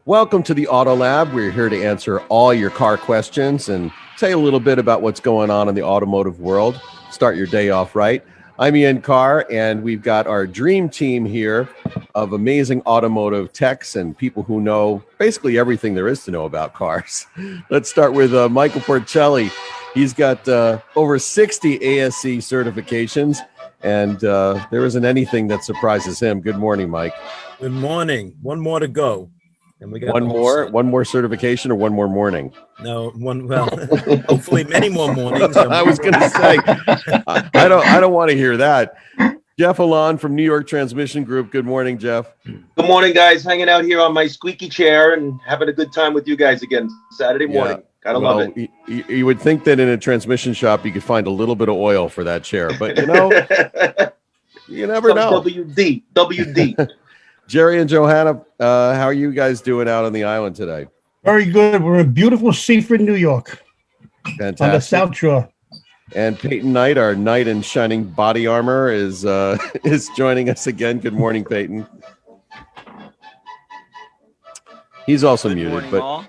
Welcome to the Auto Lab. We're here to answer all your car questions and tell you a little bit about what's going on in the automotive world. Start your day off right. I'm Ian Carr, and we've got our dream team here of amazing automotive techs and people who know basically everything there is to know about cars. Let's start with Michael Porcelli. He's got over 60 ASE certifications, and there isn't anything that surprises him. Good morning, Mike. Good morning. One more to go. And we got one more certification or one more morning? No, one. Well, hopefully many more mornings. I was going to say, I don't want to hear that. Jeff Alon from New York Transmission Group. Good morning, Jeff. Good morning, guys. Hanging out here on my squeaky chair and having a good time with you guys again Saturday morning. Gotta love it. You would think that in a transmission shop you could find a little bit of oil for that chair, but you never know. WD. Jerry and Johanna, how are you guys doing out on the island today? Very good. We're in beautiful Seaford, New York. Fantastic. On the South Shore. And Peyton Knight, our knight in shining body armor, is joining us again. Good morning, Peyton. He's also muted, but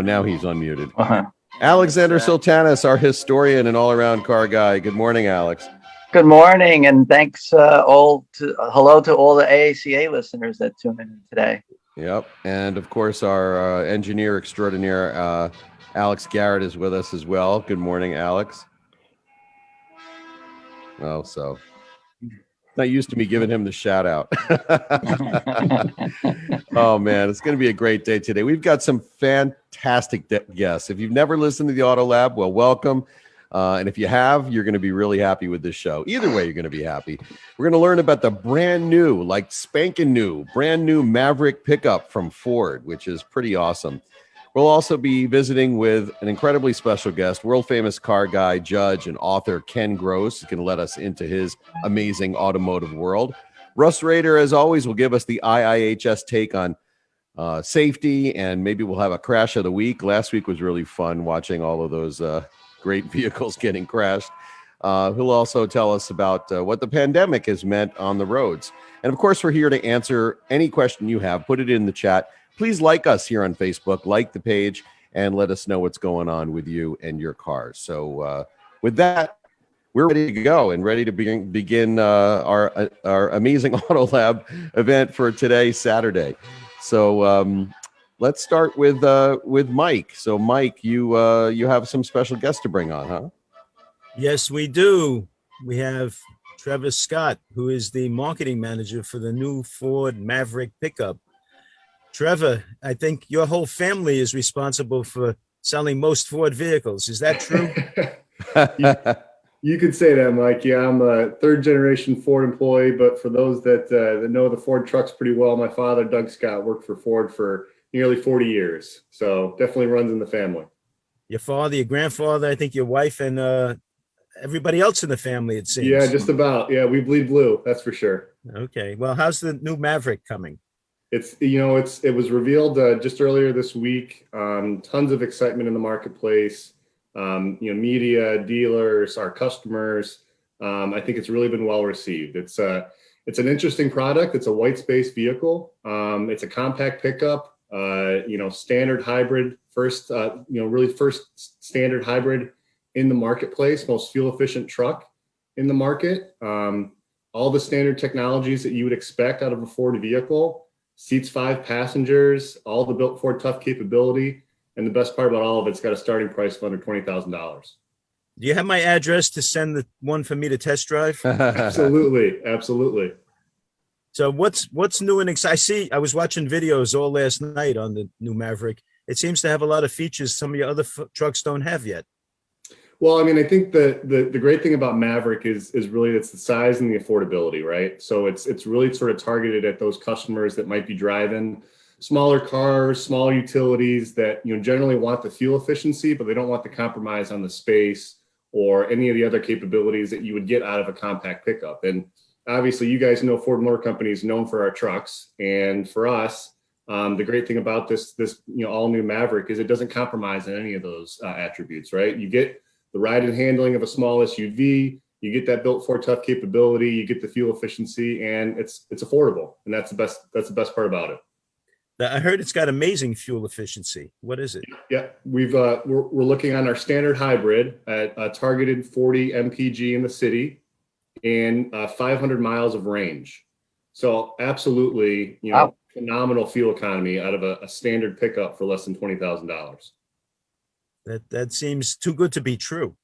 now he's unmuted. Uh-huh. Alexander Sultanis, our historian and all-around car guy. Good morning, Alex. Good morning, and thanks hello to all the AACA listeners that tune in today. Yep, and of course our engineer extraordinaire, Alex Garrett, is with us as well. Good morning, Alex. Oh, so not used to me giving him the shout out. Oh man, it's going to be a great day today. We've got some fantastic guests. If you've never listened to the Auto Lab, well, welcome. And if you have, you're going to be really happy with this show. Either way, you're going to be happy. We're going to learn about the brand new, like spanking new, brand new Maverick pickup from Ford, which is pretty awesome. We'll also be visiting with an incredibly special guest, world famous car guy, judge, and author Ken Gross, who can let us into his amazing automotive world. Russ Rader, as always, will give us the IIHS take on safety, and maybe we'll have a crash of the week. Last week was really fun watching all of those great vehicles getting crashed. He'll also tell us about what the pandemic has meant on the roads. And of course, we're here to answer any question you have. Put it in the chat. Please like us here on Facebook, like the page, and let us know what's going on with you and your cars. So with that, we're ready to go and ready to begin our amazing Auto Lab event for today, Saturday. So let's start with Mike. So, Mike, you have some special guests to bring on, huh? Yes, we do. We have Trevor Scott, who is the marketing manager for the new Ford Maverick pickup. Trevor, I think your whole family is responsible for selling most Ford vehicles. Is that true? You could say that, Mike. Yeah, I'm a third-generation Ford employee, but for those that know the Ford trucks pretty well, my father, Doug Scott, worked for Ford for nearly 40 years. So definitely runs in the family. Your father, your grandfather, I think your wife, and everybody else in the family, it seems. Yeah, just about. Yeah, we bleed blue. That's for sure. Okay. Well, how's the new Maverick coming? It was revealed just earlier this week. Tons of excitement in the marketplace. Media, dealers, our customers. I think it's really been well received. It's an interesting product. It's a white space vehicle. It's a compact pickup. Standard hybrid, first standard hybrid in the marketplace, most fuel efficient truck in the market. All the standard technologies that you would expect out of a Ford vehicle, seats 5 passengers, all the built Ford Tough capability. And the best part about all of it's got a starting price of under $20,000. Do you have my address to send the one for me to test drive? Absolutely. So what's new and exciting? I was watching videos all last night on the new Maverick. It seems to have a lot of features some of your other trucks don't have yet. Well, I mean, I think the great thing about Maverick is really it's the size and the affordability, right? So it's really sort of targeted at those customers that might be driving smaller cars, small utilities that generally want the fuel efficiency, but they don't want the compromise on the space or any of the other capabilities that you would get out of a compact pickup. And obviously, you guys know Ford Motor Company is known for our trucks, and for us, the great thing about this all new Maverick is it doesn't compromise on any of those attributes, right? You get the ride and handling of a small SUV, you get that built Ford Tough capability, you get the fuel efficiency, and it's affordable, and that's the best part about it. I heard it's got amazing fuel efficiency. What is it? Yeah, we're looking on our standard hybrid at a targeted 40 mpg in the city and 500 miles of range. So absolutely, Wow. phenomenal fuel economy out of a standard pickup for less than $20,000. That seems too good to be true.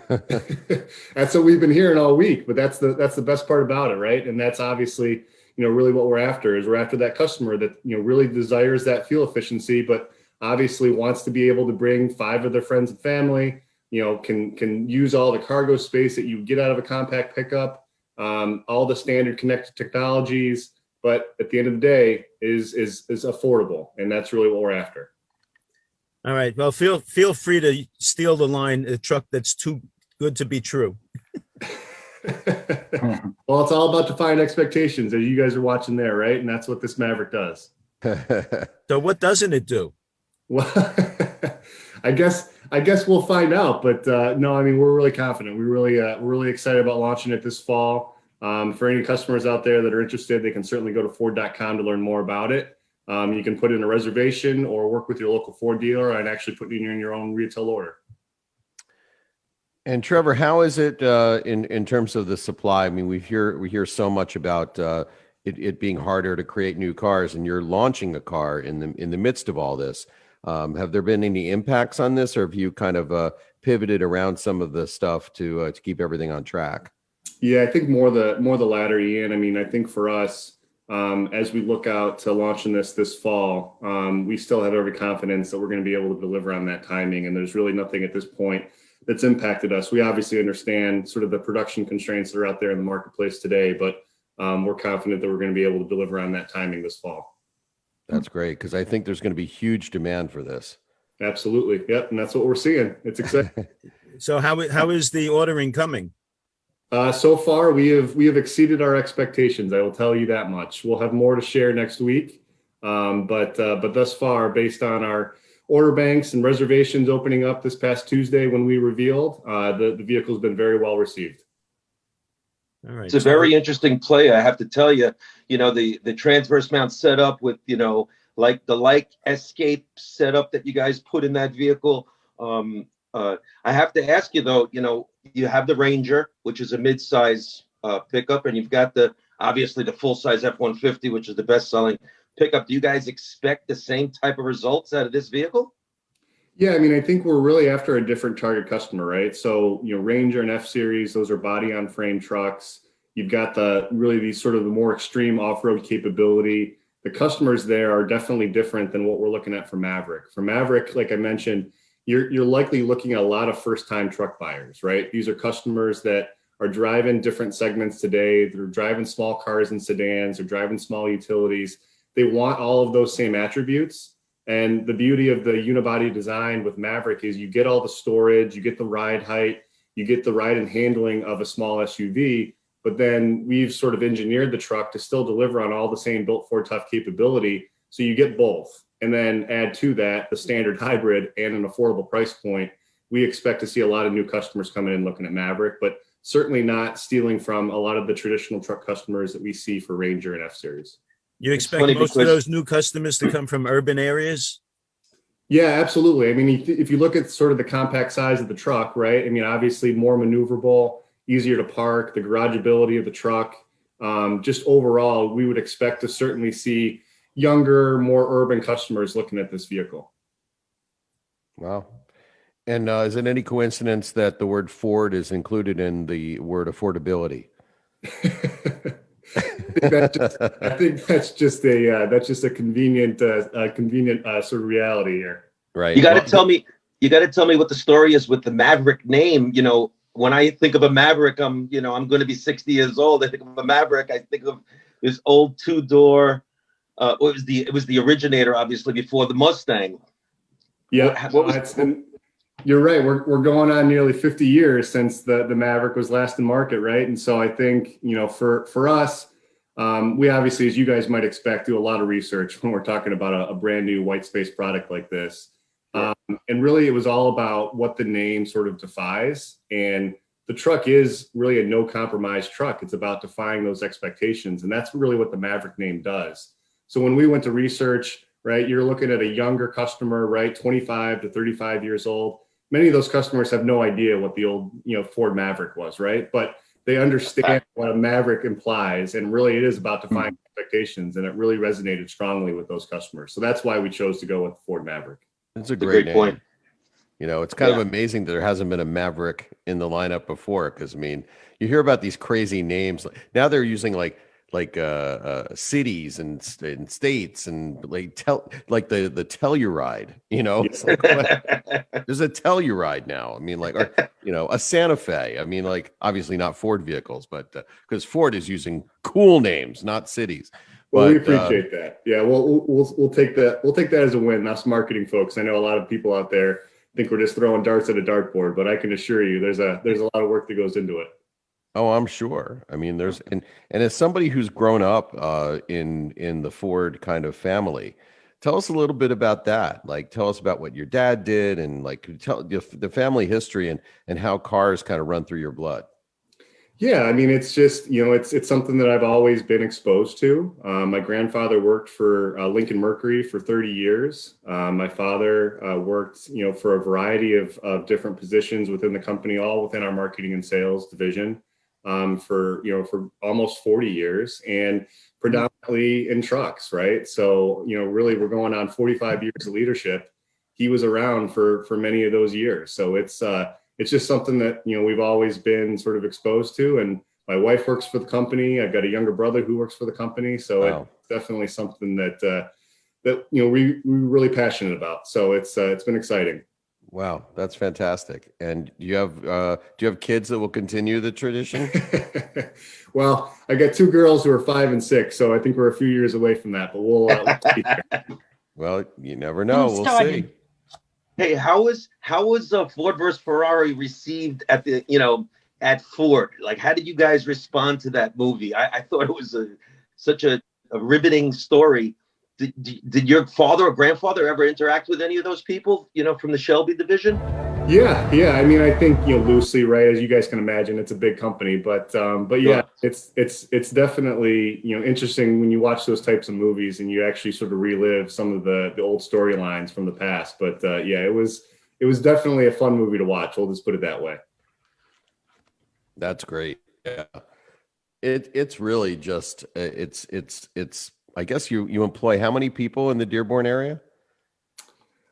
That's what we've been hearing all week, but that's the best part about it, right? And that's obviously, really what we're after that customer that, really desires that fuel efficiency, but obviously wants to be able to bring 5 of their friends and family, can use all the cargo space that you get out of a compact pickup, all the standard connected technologies, but at the end of the day is affordable. And that's really what we're after. All right. Well, feel free to steal the line, a truck that's too good to be true. Well, it's all about defying expectations, as you guys are watching there, right? And that's what this Maverick does. So what doesn't it do? Well, I guess we'll find out. But no, I mean, we're really confident. We're really excited about launching it this fall. For any customers out there that are interested, they can certainly go to Ford.com to learn more about it. You can put in a reservation or work with your local Ford dealer and actually put in your own retail order. And Trevor, how is it in terms of the supply? I mean, we hear so much about it being harder to create new cars, and you're launching a car in the midst of all this. Have there been any impacts on this, or have you kind of pivoted around some of the stuff to keep everything on track? Yeah, I think more the latter, Ian. I mean, I think for us, as we look out to launching this fall, we still have every confidence that we're going to be able to deliver on that timing. And there's really nothing at this point that's impacted us. We obviously understand sort of the production constraints that are out there in the marketplace today, but we're confident that we're going to be able to deliver on that timing this fall. That's great, because I think there's going to be huge demand for this. Absolutely. Yep. And that's what we're seeing. It's exciting. So how is the ordering coming? So far, we have exceeded our expectations. I will tell you that much. We'll have more to share next week. But thus far, based on our order banks and reservations opening up this past Tuesday when we revealed, the vehicle has been very well received. All right. It's a very interesting play, I have to tell you. The transverse mount setup with, like the Escape setup that you guys put in that vehicle. I have to ask you though, you have the Ranger, which is a mid-size pickup, and you've got obviously the full-size F-150, which is the best-selling pickup. Do you guys expect the same type of results out of this vehicle? Yeah, I mean, I think we're really after a different target customer, right? So, Ranger and F-Series, those are body-on-frame trucks. You've got these sort of the more extreme off-road capability. The customers there are definitely different than what we're looking at for Maverick. For Maverick, like I mentioned, you're likely looking at a lot of first-time truck buyers, right? These are customers that are driving different segments today. They're driving small cars and sedans. They're driving small utilities. They want all of those same attributes. And the beauty of the unibody design with Maverick is you get all the storage, you get the ride height, you get the ride and handling of a small SUV, but then we've sort of engineered the truck to still deliver on all the same built Ford Tough capability. So you get both. And then add to that the standard hybrid and an affordable price point. We expect to see a lot of new customers coming in looking at Maverick, but certainly not stealing from a lot of the traditional truck customers that we see for Ranger and F-Series. You expect most of those new customers to come from urban areas? Yeah, absolutely. I mean, if you look at sort of the compact size of the truck, right? I mean, obviously more maneuverable, easier to park, the garageability of the truck. Just overall, we would expect to certainly see younger, more urban customers looking at this vehicle. Wow. And is it any coincidence that the word Ford is included in the word affordability? I think that's just a convenient sort of reality here. Right. You got to tell me what the story is with the Maverick name. When I think of a Maverick, I'm going to be 60 years old. I think of a Maverick. I think of this old 2-door. It was the originator, obviously, before the Mustang. Yeah, you're right. We're going on nearly 50 years since the Maverick was last in market, right? And so I think for us, we obviously, as you guys might expect, do a lot of research when we're talking about a brand new white space product like this. Sure. And really, it was all about what the name sort of defies. And the truck is really a no compromise truck. It's about defying those expectations, and that's really what the Maverick name does. So when we went to research, right? You're looking at a younger customer, right? 25 to 35 years old. Many of those customers have no idea what the old, Ford Maverick was, right? But they understand what a Maverick implies, and really it is about defining expectations, and it really resonated strongly with those customers. So that's why we chose to go with the Ford Maverick. It's a great great point. name. It's kind of amazing that there hasn't been a Maverick in the lineup before. Because I mean, you hear about these crazy names. Now they're using like cities and states and like the Telluride. It's like there's a Telluride now. I mean, like, or a Santa Fe. I mean, like, obviously not Ford vehicles, but because Ford is using cool names, not cities. Well, we But, appreciate that. Yeah, we'll take that. We'll take that as a win. Us marketing folks. I know a lot of people out there think we're just throwing darts at a dartboard, but I can assure you, there's a lot of work that goes into it. Oh, I'm sure. I mean, there's and as somebody who's grown up in the Ford kind of family, tell us a little bit about that. Like, tell us about what your dad did, and like tell the family history and how cars kind of run through your blood. Yeah, I mean, it's just, it's something that I've always been exposed to. My grandfather worked for Lincoln Mercury for 30 years. My father worked, for a variety of different positions within the company, all within our marketing and sales division, for almost 40 years, and predominantly in trucks, right? So, really, we're going on 45 years of leadership. He was around for many of those years. So it's just something that, we've always been sort of exposed to. And my wife works for the company. I've got a younger brother who works for the company. So Wow. It's definitely something that we're really passionate about. So it's been exciting. Wow, that's fantastic. And do you have kids that will continue the tradition? Well, I got two girls who are 5 and 6, so I think we're a few years away from that, but we'll see. Well, you never know. I'm We'll starting. see. Hey, how was Ford versus Ferrari received at at Ford? Like, how did you guys respond to that movie? I thought it was such a riveting story. Did your father or grandfather ever interact with any of those people, from the Shelby division? Yeah. I mean, I think, loosely, right, as you guys can imagine, it's a big company, but yeah, it's definitely, interesting when you watch those types of movies and you actually sort of relive some of the old storylines from the past. But yeah, it was definitely a fun movie to watch. We'll just put it that way. That's great. Yeah. It's really just it's I guess you employ how many people in the Dearborn area?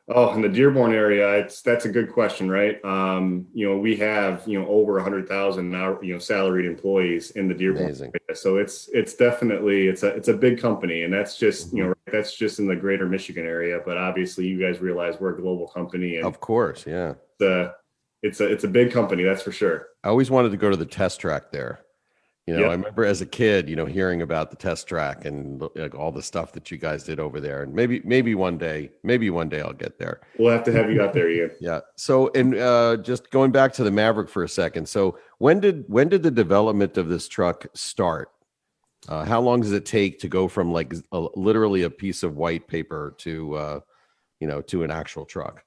Oh, in the Dearborn area, that's a good question, right? We have over 100,000 now, salaried employees in the Dearborn Amazing. area. So it's definitely it's a big company, and that's just that's just in the greater Michigan area. But obviously, you guys realize we're a global company, and Of course, yeah. it's a big company, that's for sure. I always wanted to go to the test track there. Yep. I remember as a kid, hearing about the test track and like all the stuff that you guys did over there. And maybe one day I'll get there. We'll have to have you out there, Ian. Yeah. So, and just going back to the Maverick for a second. So when did the development of this truck start? How long does it take to go from like literally a piece of white paper to an actual truck?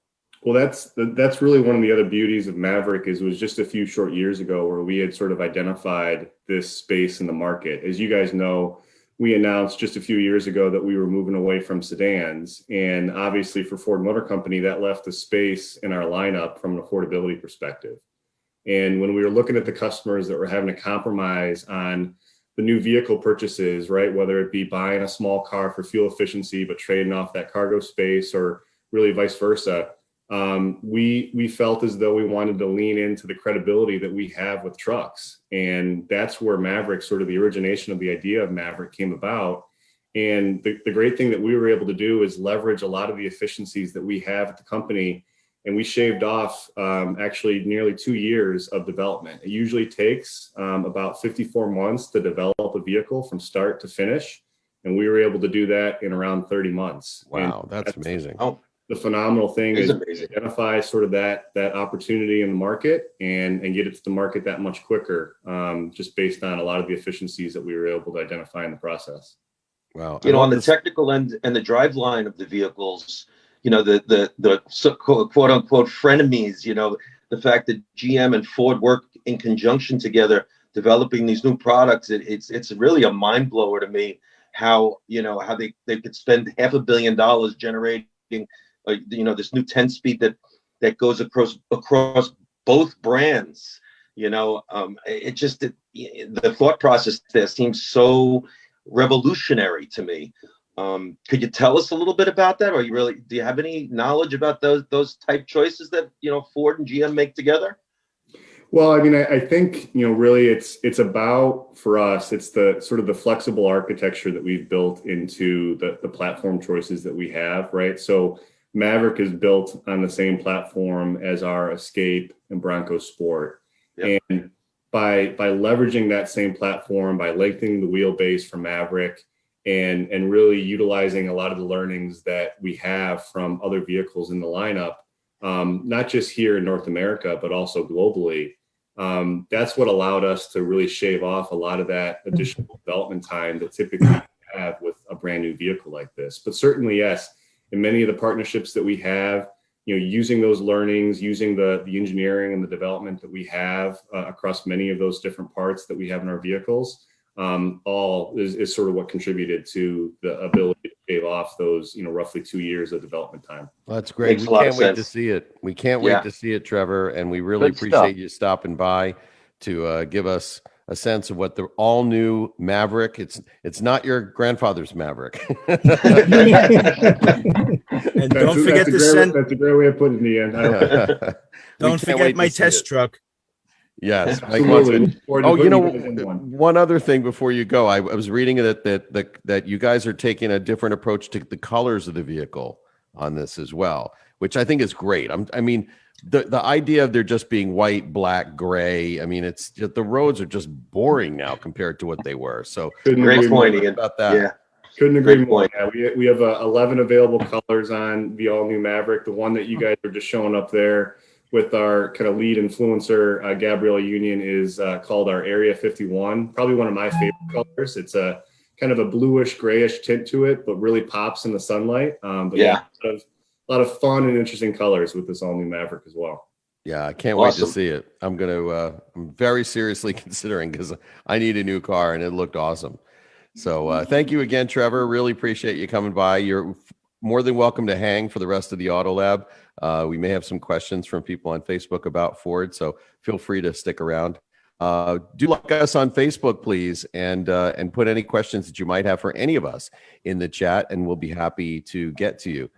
Well, that's really one of the other beauties of Maverick is it was just a few short years ago where we had sort of identified this space in the market. As you guys know, we announced just a few years ago that we were moving away from sedans. And obviously for Ford Motor Company, that left a space in our lineup from an affordability perspective. And when we were looking at the customers that were having to compromise on the new vehicle purchases, right, whether it be buying a small car for fuel efficiency, but trading off that cargo space or really vice versa, we felt as though we wanted to lean into the credibility that we have with trucks. And that's where Maverick, sort of the origination of the idea of Maverick, came about. And the great thing that we were able to do is leverage a lot of the efficiencies that we have at the company. And we shaved off actually nearly 2 years of development. It usually takes about 54 months to develop a vehicle from start to finish. And we were able to do that in around 30 months. Wow, that's amazing. The phenomenal thing It's is amazing. identify sort of that opportunity in the market and get it to the market that much quicker, just based on a lot of the efficiencies that we were able to identify in the process. Wow. On the technical end and the drive line of the vehicles, the quote unquote frenemies, the fact that GM and Ford work in conjunction together, developing these new products, it's really a mind blower to me. how how they could spend $500 million generating this new 10-speed that goes across both brands. The thought process there seems so revolutionary to me. Could you tell us a little bit about that, or do you have any knowledge about those type choices that Ford and GM make together? Well, I mean, I think, really it's about, for us, it's the sort of the flexible architecture that we've built into the platform choices that we have, right? So Maverick is built on the same platform as our Escape and Bronco Sport. Yep. And by leveraging that same platform, by lengthening the wheelbase for Maverick and really utilizing a lot of the learnings that we have from other vehicles in the lineup, not just here in North America, but also globally, that's what allowed us to really shave off a lot of that additional development time that typically you have with a brand new vehicle like this. But certainly, yes, in many of the partnerships that we have, using those learnings, using the engineering and the development that we have across many of those different parts that we have in our vehicles, all is sort of what contributed to the ability to shave off those, roughly 2 years of development time. Well, that's great. We can't wait to see it. We can't wait to see it, Trevor. And we really appreciate you stopping by to give us a sense of what the all new Maverick. It's not your grandfather's Maverick. And don't forget to send. That's a great way of putting it in. Don't forget my test truck. Yes. Absolutely. One other thing before you go, I was reading that you guys are taking a different approach to the colors of the vehicle on this as well, which I think is great. I mean, the idea of there just being white, black, gray. I mean, it's just, the roads are just boring now compared to what they were. So great point, Ian. About that. Yeah. Couldn't agree more. Yeah, we have 11 available colors on the all new Maverick. The one that you guys are just showing up there with our kind of lead influencer, Gabrielle Union, is called our Area 51. Probably one of my favorite colors. It's a kind of a bluish grayish tint to it, but really pops in the sunlight. But a lot of fun and interesting colors with this all new Maverick as well. Yeah, I can't wait to see it. I'm very seriously considering, because I need a new car and it looked awesome. So thank you again, Trevor. Really appreciate you coming by. You're more than welcome to hang for the rest of the Auto Lab. We may have some questions from people on Facebook about Ford, so feel free to stick around. Do like us on Facebook, please, and put any questions that you might have for any of us in the chat, and we'll be happy to get to you.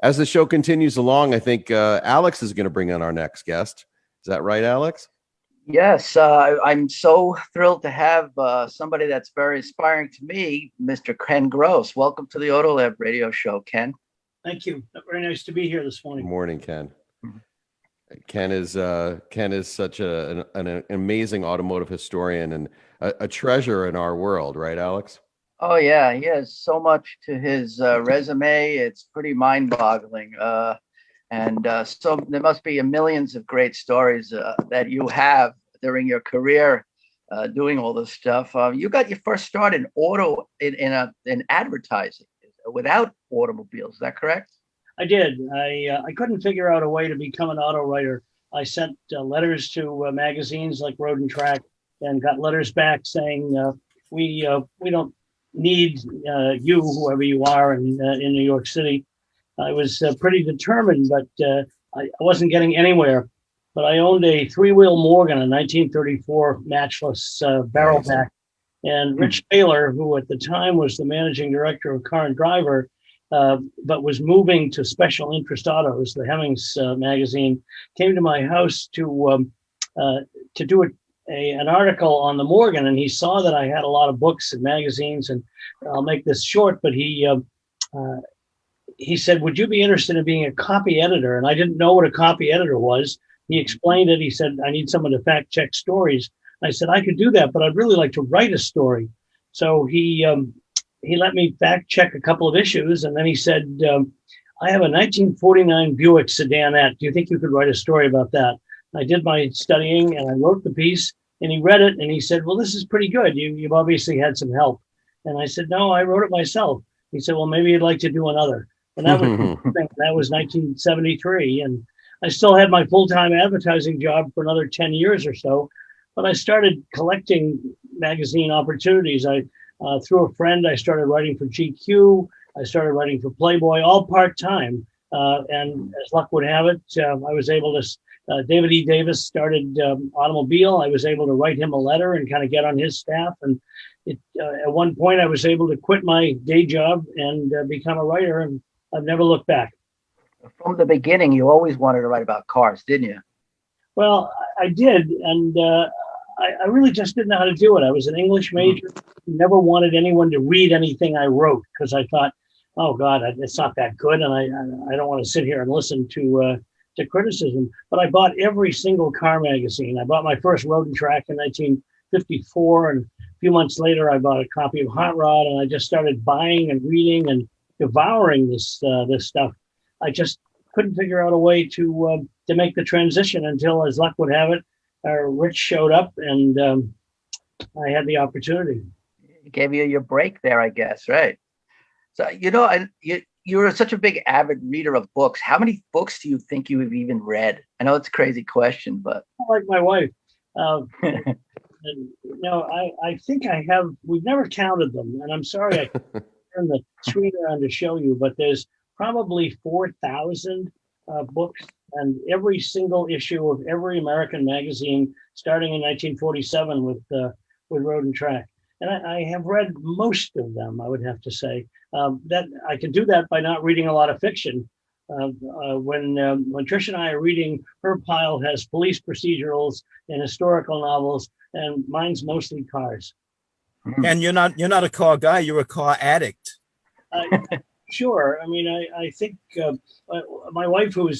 As the show continues along, I think Alex is going to bring on our next guest. Is that right, Alex? Yes, I'm so thrilled to have somebody that's very inspiring to me, Mr. Ken Gross. Welcome to the Auto Lab radio show, Ken. Thank you. Very nice to be here this morning. Good morning, Ken. Ken is such an amazing automotive historian and a treasure in our world, right, Alex? Oh yeah, he has so much to his resume. It's pretty mind-boggling. So there must be millions of great stories that you have during your career doing all this stuff. You got your first start in in advertising without automobiles. Is that correct? I did. I couldn't figure out a way to become an auto writer. I sent letters to magazines like Road and Track and got letters back saying we don't need you, whoever you are, in New York City. I was pretty determined, but I wasn't getting anywhere. But I owned a three-wheel Morgan, a 1934 matchless barrelback. And Rich Taylor, who at the time was the managing director of Car and Driver, but was moving to Special Interest Autos, the Hemmings magazine, came to my house to do an article on the Morgan. And he saw that I had a lot of books and magazines, and I'll make this short, but he said, would you be interested in being a copy editor? And I didn't know what a copy editor was. He explained it. He said, I need someone to fact check stories. I said, I could do that, but I'd really like to write a story. So he let me fact check a couple of issues. And then he said, I have a 1949 Buick sedanette. Do you think you could write a story about that? I did my studying and I wrote the piece, and he read it and he said, well, this is pretty good. You've obviously had some help. And I said, no, I wrote it myself. He said, well, maybe you'd like to do another. And that was 1973. And I still had my full-time advertising job for another 10 years or so. But I started collecting magazine opportunities. I Through a friend, I started writing for GQ. I started writing for Playboy, all part-time. And as luck would have it, I was able to, David E. Davis started Automobile. I was able to write him a letter and kind of get on his staff. And at one point, I was able to quit my day job and become a writer, and I've never looked back. From the beginning, you always wanted to write about cars, didn't you? Well, I did, and I really just didn't know how to do it. I was an English major, never wanted anyone to read anything I wrote because I thought, oh God, it's not that good, and I don't want to sit here and listen to criticism. But I bought every single car magazine. I bought my first Road and Track in 1954, and a few months later, I bought a copy of Hot Rod, and I just started buying and reading and devouring this stuff. I just couldn't figure out a way to make the transition until, as luck would have it, Rich showed up, and I had the opportunity. It gave you your break there, I guess, right? So, and you're such a big avid reader of books. How many books do you think you have even read? I know it's a crazy question, but like my wife. And, I think I have. We've never counted them, and I'm sorry I can't turn the screen around to show you, but there's probably 4,000 books, and every single issue of every American magazine, starting in 1947 with Road and Track. And I have read most of them, I would have to say. That I can do that by not reading a lot of fiction. When Trish and I are reading, her pile has police procedurals and historical novels, and mine's mostly cars. And you're not a car guy, you're a car addict. Sure. I mean, I think my wife, who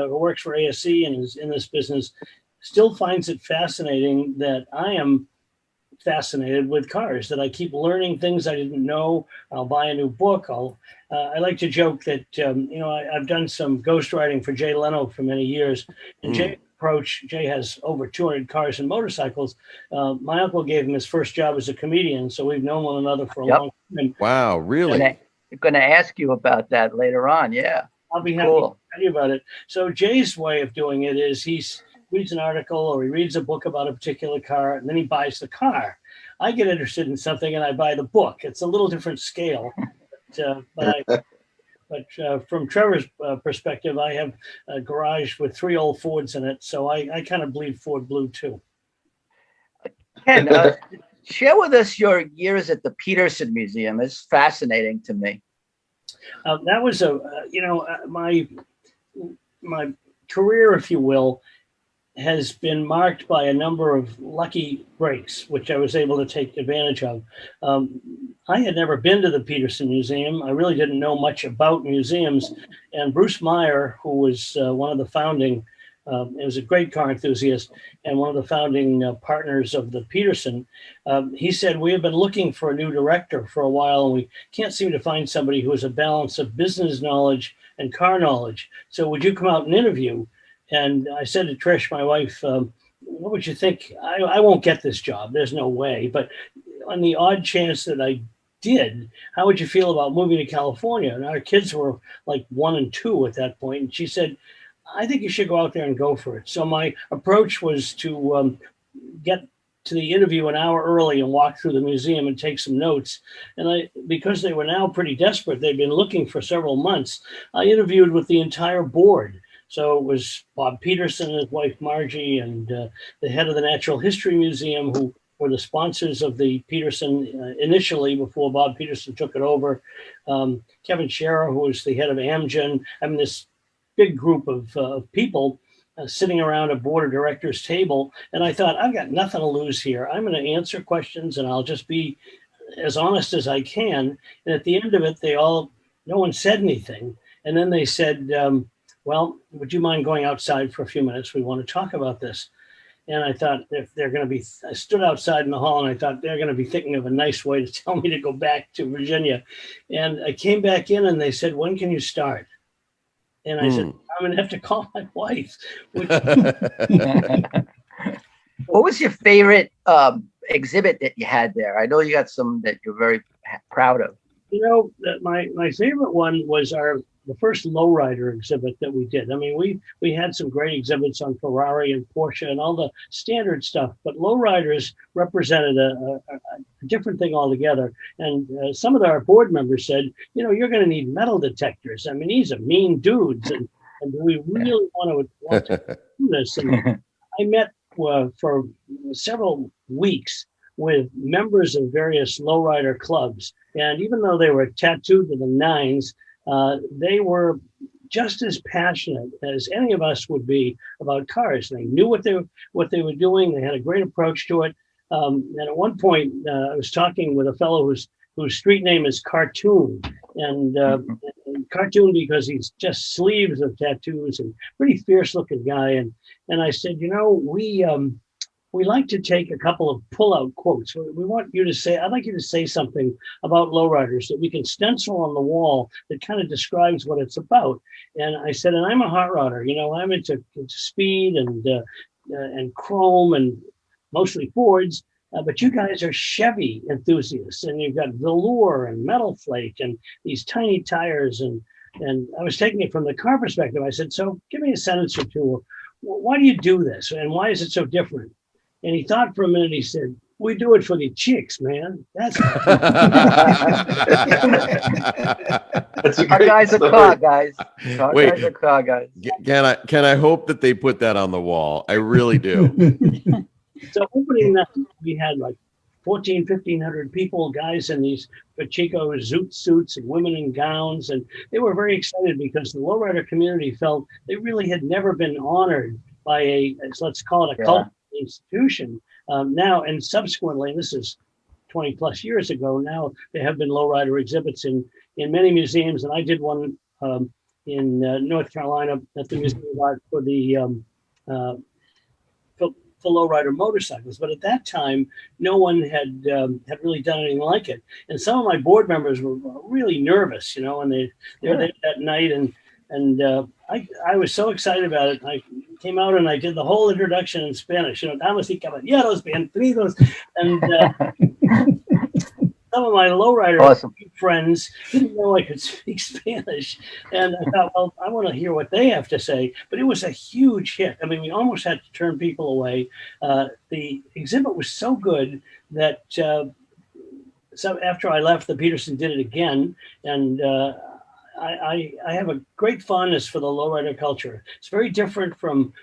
works for ASC and is in this business, still finds it fascinating that I am fascinated with cars, that I keep learning things I didn't know. I'll buy a new book. I like to joke that, I've done some ghostwriting for Jay Leno for many years. And Jay has over 200 cars and motorcycles. My uncle gave him his first job as a comedian, so we've known one another for a long time. Wow, really? I'm going to ask you about that later on. Yeah. I'll be happy to tell you about it. So Jay's way of doing it is he reads an article or he reads a book about a particular car, and then he buys the car. I get interested in something and I buy the book. It's a little different scale. But from Trevor's perspective, I have a garage with 3 old Fords in it, so I kind of bleed Ford blue too. Ken, share with us your years at the Petersen Museum. It's fascinating to me. That was my career, if you will, has been marked by a number of lucky breaks, which I was able to take advantage of. I had never been to the Petersen Museum. I really didn't know much about museums. And Bruce Meyer, who was one of the founding, he was a great car enthusiast and one of the founding partners of the Petersen, he said, we have been looking for a new director for a while, and we can't seem to find somebody who has a balance of business knowledge and car knowledge. So would you come out and interview? And I said to Trish, my wife, what would you think? I won't get this job. There's no way. But on the odd chance that I did, how would you feel about moving to California? And our kids were like 1 and 2 at that point. And she said, I think you should go out there and go for it. So my approach was to get to the interview an hour early and walk through the museum and take some notes. And because they were now pretty desperate, they'd been looking for several months, I interviewed with the entire board. So it was Bob Petersen and his wife Margie and the head of the Natural History Museum, who were the sponsors of the Petersen initially before Bob Petersen took it over. Kevin Scherer, who was the head of Amgen. I mean, this big group of people sitting around a board of directors table. And I thought, I've got nothing to lose here. I'm going to answer questions and I'll just be as honest as I can. And at the end of it, no one said anything. And then they said, well, would you mind going outside for a few minutes? We want to talk about this. And I thought, I stood outside in the hall and I thought they're going to be thinking of a nice way to tell me to go back to Virginia. And I came back in and they said, when can you start? And I said, I'm going to have to call my wife. What was your favorite exhibit that you had there? I know you got some that you're very proud of. My favorite one was the first lowrider exhibit that we did. I mean, we had some great exhibits on Ferrari and Porsche and all the standard stuff, but lowriders represented a different thing altogether. And some of our board members said, you're going to need metal detectors. I mean, these are mean dudes, and do we really want to do this? And I met for several weeks with members of various lowrider clubs, and even though they were tattooed to the nines, they were just as passionate as any of us would be about cars. They knew what they were doing. They had a great approach to it. And at one point, I was talking with a fellow whose street name is Cartoon, and Cartoon because he's just sleeves of tattoos and pretty fierce-looking guy. And I said, we like to take a couple of pull-out quotes. We want you to say, I'd like you to say something about lowriders that we can stencil on the wall that kind of describes what it's about. And I said, and I'm a hot rodder, I'm into speed and chrome and mostly Fords, but you guys are Chevy enthusiasts, and you've got velour and metal flake and these tiny tires. And I was taking it from the car perspective. I said, so give me a sentence or two. Why do you do this? And why is it so different? And he thought for a minute. He said, "We do it for the chicks, man. That's That's a Our great guys are story. car guys. Our Wait. guys are car guys. Can I hope that they put that on the wall? I really do. so." Opening that, we had like 1,500 people, guys in these Pacheco zoot suits and women in gowns, and they were very excited because the lowrider community felt they really had never been honored by let's call it a cult institution. Now, and subsequently, and this is 20 plus years ago now, there have been lowrider exhibits in many museums, and I did one in North Carolina at the Museum of Art for the for lowrider motorcycles. But at that time, no one had really done anything like it, and some of my board members were really nervous, and they were there that night, and I was so excited about it. I came out and I did the whole introduction in Spanish. Damas y caballeros, bienvenidos. And some of my lowrider friends didn't know I could speak Spanish. And I thought, well, I want to hear what they have to say. But it was a huge hit. I mean, we almost had to turn people away. The exhibit was so good that so after I left, the Peterson did it again. And I have a great fondness for the lowrider culture. It's very different from,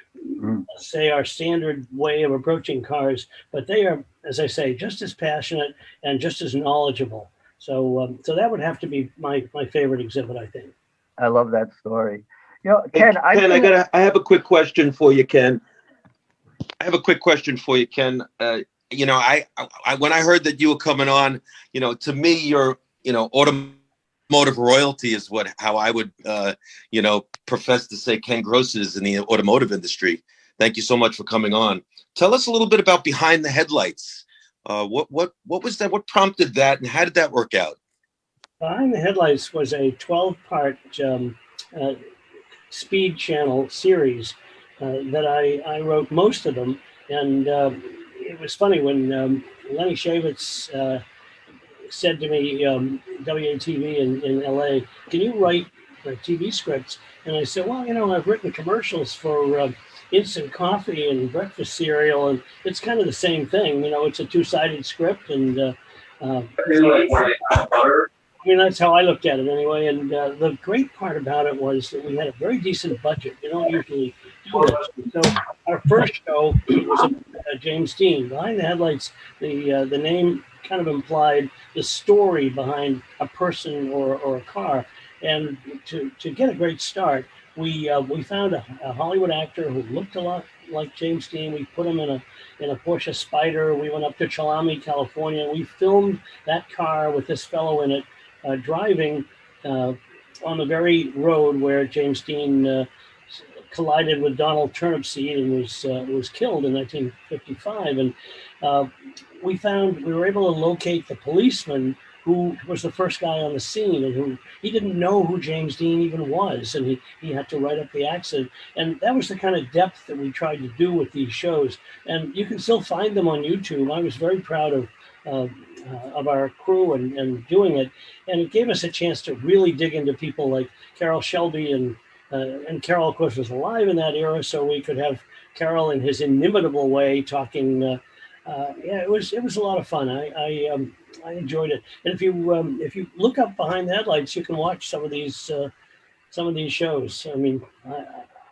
say, our standard way of approaching cars, but they are, as I say, just as passionate and just as knowledgeable. So that would have to be my favorite exhibit, I think. I love that story. Ken, I have a quick question for you, Ken. I when I heard that you were coming on, to me, you're, automotive royalty is how I would, profess to say Ken Gross is in the automotive industry. Thank you so much for coming on. Tell us a little bit about Behind the Headlights. What was that? What prompted that, and how did that work out? Behind the Headlights was a 12-part Speed Channel series that I wrote most of them, and it was funny when Lenny Shavitz said to me, WATV in LA, can you write TV scripts? And I said, well, I've written commercials for instant coffee and breakfast cereal, and it's kind of the same thing. It's a two-sided script, and that's how I looked at it anyway. And the great part about it was that we had a very decent budget. We don't usually do this. So our first show was James Dean. Behind the Headlights, the name kind of implied the story behind a person or a car. And to get a great start, we found a Hollywood actor who looked a lot like James Dean. We put him in a Porsche Spyder. We went up to Chalami, California. We filmed that car with this fellow in it, driving on the very road where James Dean collided with Donald Turnipseed and was killed in 1955. And we were able to locate the policeman who was the first guy on the scene, and he didn't know who James Dean even was, and he had to write up the accident. And that was the kind of depth that we tried to do with these shows. And you can still find them on YouTube. I was very proud of our crew and doing it. And it gave us a chance to really dig into people like Carroll Shelby, and Carroll, of course, was alive in that era, so we could have Carroll in his inimitable way talking Yeah, it was a lot of fun. I enjoyed it. And if you look up behind the headlights, you can watch some of these shows. I mean,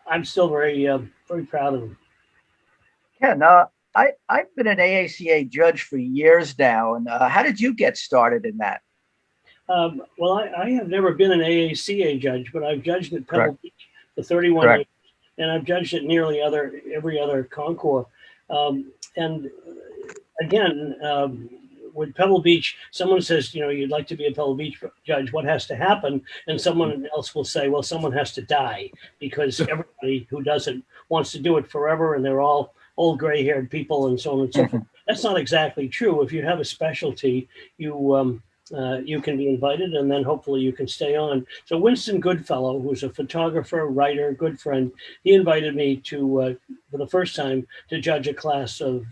I'm still very proud of them. Yeah, no, I've been an AACA judge for years now. And how did you get started in that? Well, I have never been an AACA judge, but I've judged at Pebble Correct. Beach for 31 Correct. years, and I've judged at nearly every other concours. And again, with Pebble Beach, someone says, you know, you'd like to be a Pebble Beach judge. What has to happen? And someone else will say, well, someone has to die, because everybody who does it wants to do it forever, and they're all old gray-haired people and so on and so forth. That's not exactly true. If you have a specialty, you can be invited, and then hopefully you can stay on. So Winston Goodfellow, who's a photographer, writer, good friend, he invited me to, for the first time, to judge a class of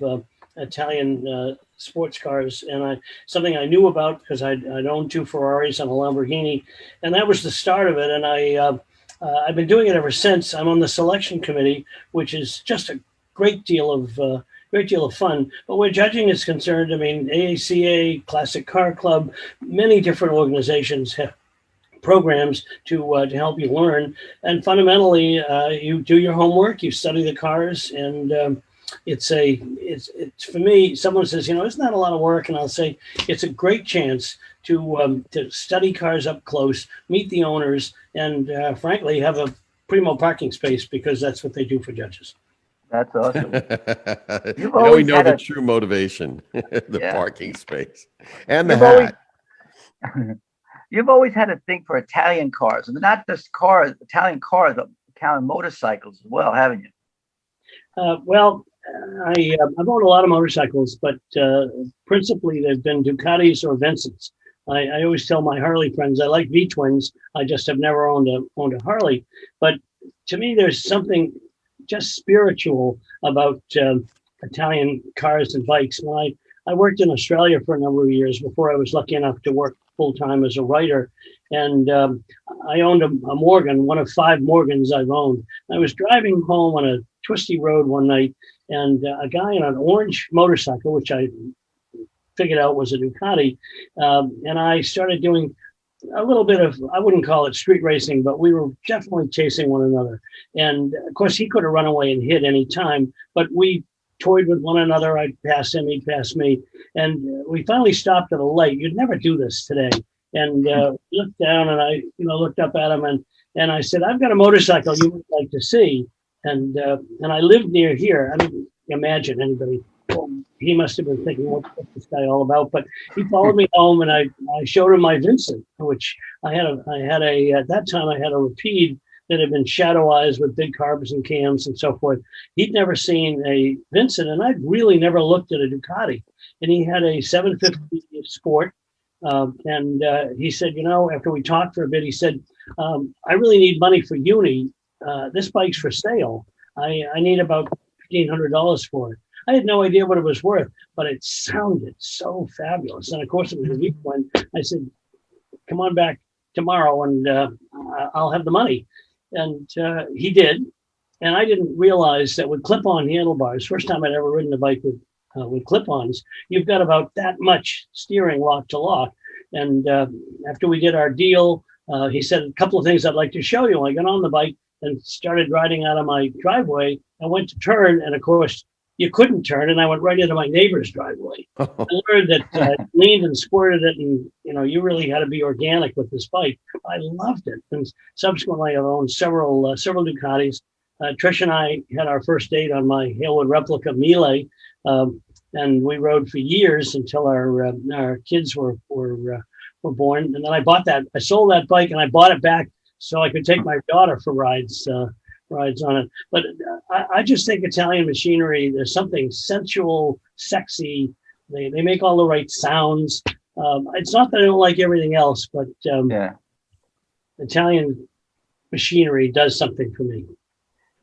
Italian sports cars, and something I knew about because I'd owned 2 Ferraris and a Lamborghini, and that was the start of it. And I've been doing it ever since. I'm on the selection committee, which is just a great deal of fun. But where judging is concerned, I mean, AACA, Classic Car Club, many different organizations have programs to help you learn. And fundamentally, you do your homework, you study the cars, and it's for me, someone says, you know, isn't that a lot of work? And I'll say, it's a great chance to study cars up close, meet the owners, and frankly, have a primo parking space, because that's what they do for judges. That's awesome. You know, we know the true motivation, the parking space and the hat. You've always had a thing for Italian cars, and not just cars, Italian cars, but Italian motorcycles as well, haven't you? Well, I've owned a lot of motorcycles, but principally they've been Ducatis or Vincents. I always tell my Harley friends I like V-twins. I just have never owned a Harley. But to me, there's something just spiritual about Italian cars and bikes. When I worked in Australia for a number of years before I was lucky enough to work full-time as a writer, and I owned a Morgan, one of 5 Morgans I've owned. I was driving home on a twisty road one night, and a guy on an orange motorcycle, which I figured out was a Ducati, and I started doing a little bit of, I wouldn't call it street racing, but we were definitely chasing one another. And of course, he could have run away and hit any time, but we toyed with one another. I'd pass him, he'd pass me. And we finally stopped at a light. You'd never do this today. And looked down, and I looked up at him, and I said, I've got a motorcycle you would like to see. And I lived near here. I didn't imagine anybody. Well, he must have been thinking, what's this guy all about? But he followed me home, and I showed him my Vincent, which at that time I had a Rapide that had been shadow-ized with big carbs and cams and so forth. He'd never seen a Vincent, and I'd really never looked at a Ducati. And he had a 750 Sport. And he said, after we talked for a bit, he said, I really need money for uni. This bike's for sale. I need about $1,500 for it. I had no idea what it was worth, but it sounded so fabulous. And of course, it was a week when I said, come on back tomorrow and I'll have the money. And he did. And I didn't realize that with clip-on handlebars, first time I'd ever ridden a bike with clip-ons, you've got about that much steering lock to lock. And after we did our deal, he said a couple of things I'd like to show you. I got on the bike and started riding out of my driveway. I went to turn, and of course, you couldn't turn, and I went right into my neighbor's driveway. I learned that I leaned and squirted it, and you really had to be organic with this bike. I loved it, and subsequently I've owned several Ducatis. Trish and I had our first date on my Halewood replica Miele, and we rode for years until our kids were born. And then I sold that bike, and I bought it back so I could take my daughter for rides on it. But I just think Italian machinery, there's something sensual, sexy. They make all the right sounds. It's not that I don't like everything else, but Italian machinery does something for me.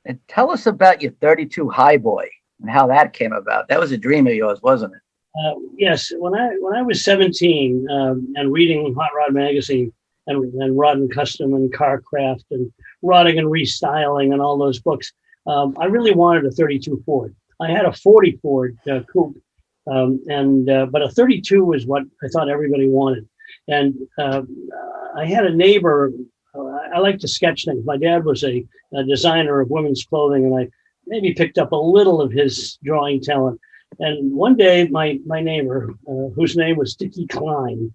And tell us about your 32 Highboy and how that came about. That was a dream of yours, wasn't it? Yes. When I was 17 and reading Hot Rod Magazine, and Rod and Custom and Carcraft and Rodding and Restyling and all those books, I really wanted a 32 Ford. I had a 40 Ford coupe, But a 32 was what I thought everybody wanted. And I had a neighbor. I like to sketch things. My dad was a designer of women's clothing, and I maybe picked up a little of his drawing talent. And one day, my neighbor, whose name was Dickie Klein,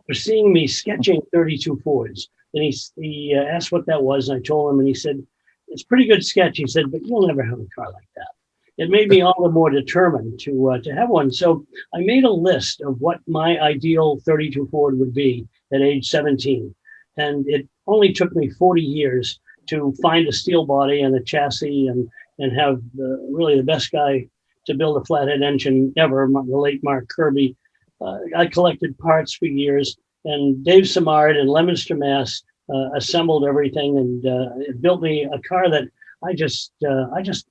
was seeing me sketching 32 Fords. And he asked what that was, and I told him, and he said, "It's a pretty good sketch." He said, "But you'll never have a car like that." It made me all the more determined to have one. So I made a list of what my ideal 32 Ford would be at age 17. And it only took me 40 years to find a steel body and a chassis and have really the best guy to build a flathead engine ever, the late Mark Kirby. I collected parts for years, and Dave Samard in Leominster, Mass. Assembled everything, and it built me a car that I just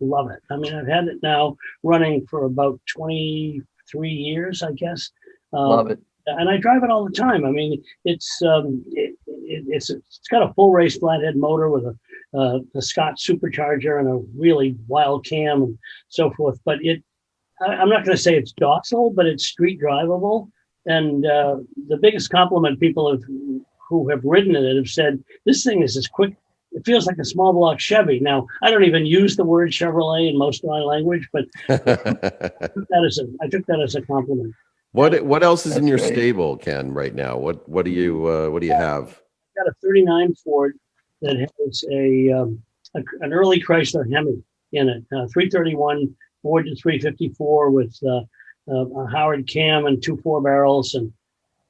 love it. I mean, I've had it now running for about 23 years, I guess. Love it. And I drive it all the time. I mean, it's got a full race flathead motor with a Scott supercharger and a really wild cam and so forth. But I'm not going to say it's docile, but it's street drivable. And the biggest compliment people who have ridden in it have said, this thing is as quick. It feels like a small block Chevy. Now, I don't even use the word Chevrolet in most of my language, but I took that as a compliment. What else is in your That's great. stable, Ken, right now? What do you have? I've got a 39 Ford that has an early Chrysler Hemi in it, 331 Ford to 354 with a Howard cam and 2 4-barrels and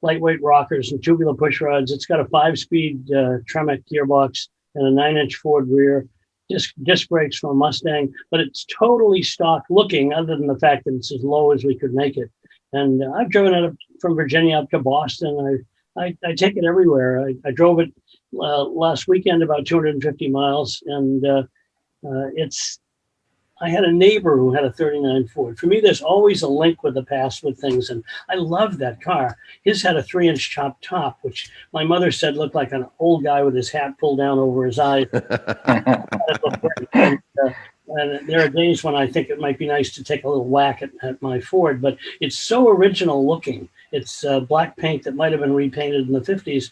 lightweight rockers and tubular push rods. It's got a 5-speed Tremec gearbox and a 9-inch Ford rear, disc brakes from a Mustang, but it's totally stock looking, other than the fact that it's as low as we could make it. And I've driven it from Virginia up to Boston. I take it everywhere. I drove it last weekend about 250 miles, and I had a neighbor who had a 39 Ford. For me, there's always a link with the past with things, and I love that car. His had a 3-inch chopped top, which my mother said looked like an old guy with his hat pulled down over his eyes. And there are days when I think it might be nice to take a little whack at my Ford, but it's so original looking. It's black paint that might have been repainted in the 50s.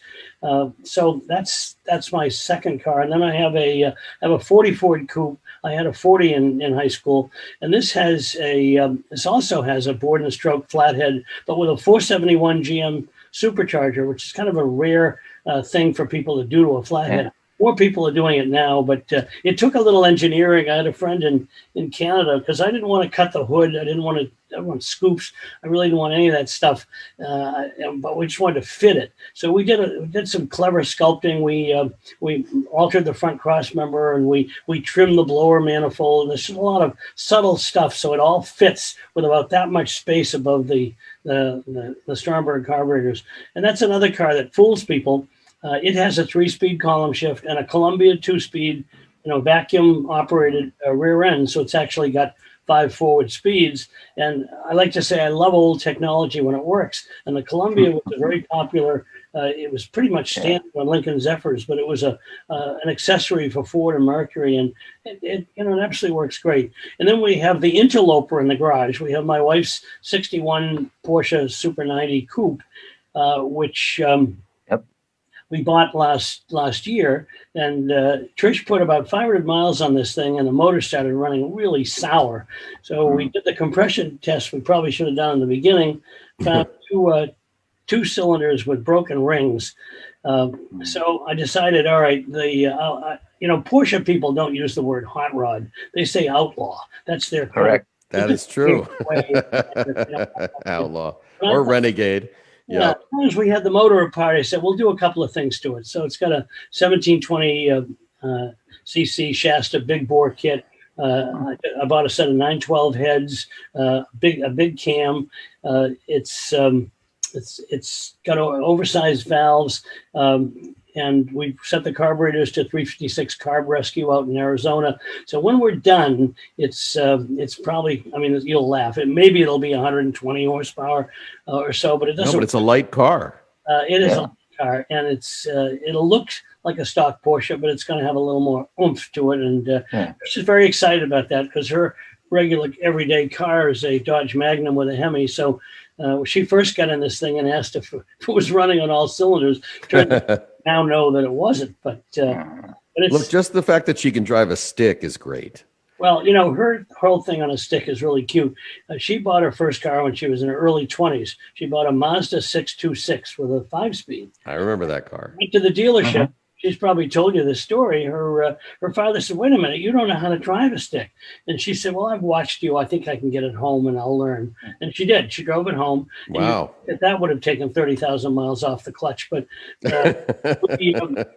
So that's my second car. And then I have a 40 Ford Coupe. I had a 40 in high school, and this also has a board and stroke flathead, but with a 471 GM supercharger, which is kind of a rare thing for people to do to a flathead. Yeah. More people are doing it now, but it took a little engineering. I had a friend in Canada, because I didn't want to cut the hood. I didn't want scoops. I really didn't want any of that stuff, but we just wanted to fit it. So we did some clever sculpting. We altered the front cross member, and we trimmed the blower manifold. There's a lot of subtle stuff, so it all fits with about that much space above the Stromberg carburetors. And that's another car that fools people. It has a 3-speed column shift and a Columbia 2-speed, vacuum operated rear end. So it's actually got 5 forward speeds. And I like to say I love old technology when it works. And the Columbia was a very popular. It was pretty much standard on Lincoln Zephyrs, but it was an accessory for Ford and Mercury, and it absolutely works great. And then we have the interloper in the garage. We have my wife's '61 Porsche Super 90 Coupe, which. We bought last year, and Trish put about 500 miles on this thing, and the motor started running really sour. So we did the compression test we probably should have done in the beginning. Found two cylinders with broken rings. So I decided, all right, Porsche people don't use the word hot rod; they say outlaw. That's their correct. That is true. Outlaw or renegade. Yeah, as long as we had the motor apart, I said, we'll do a couple of things to it. So it's got a 1720 cc Shasta big bore kit. I bought a set of 912 heads, a big cam. It's got oversized valves. And we set the carburetors to 356 Carb Rescue out in Arizona. So when we're done, it's probably, you'll laugh. Maybe it'll be 120 horsepower or so, but it doesn't. No, but it's a light car. It is a light car, and it'll look like a stock Porsche, but it's going to have a little more oomph to it. And she's very excited about that, because her regular everyday car is a Dodge Magnum with a Hemi. So she first got in this thing and asked if it was running on all cylinders. Turned out now know that it wasn't, but it's, Look, just the fact that she can drive a stick is great. well, you know, her whole thing on a stick is really cute. She bought her first car when she was in her early 20s. She bought a Mazda 626 with a 5-speed. I remember that car. Went to the dealership. She's probably told you this story. Her father said, "Wait a minute, you don't know how to drive a stick." And she said, "Well, I've watched you. I think I can get it home and I'll learn." And she did. She drove it home. Wow. That would have taken 30,000 miles off the clutch. But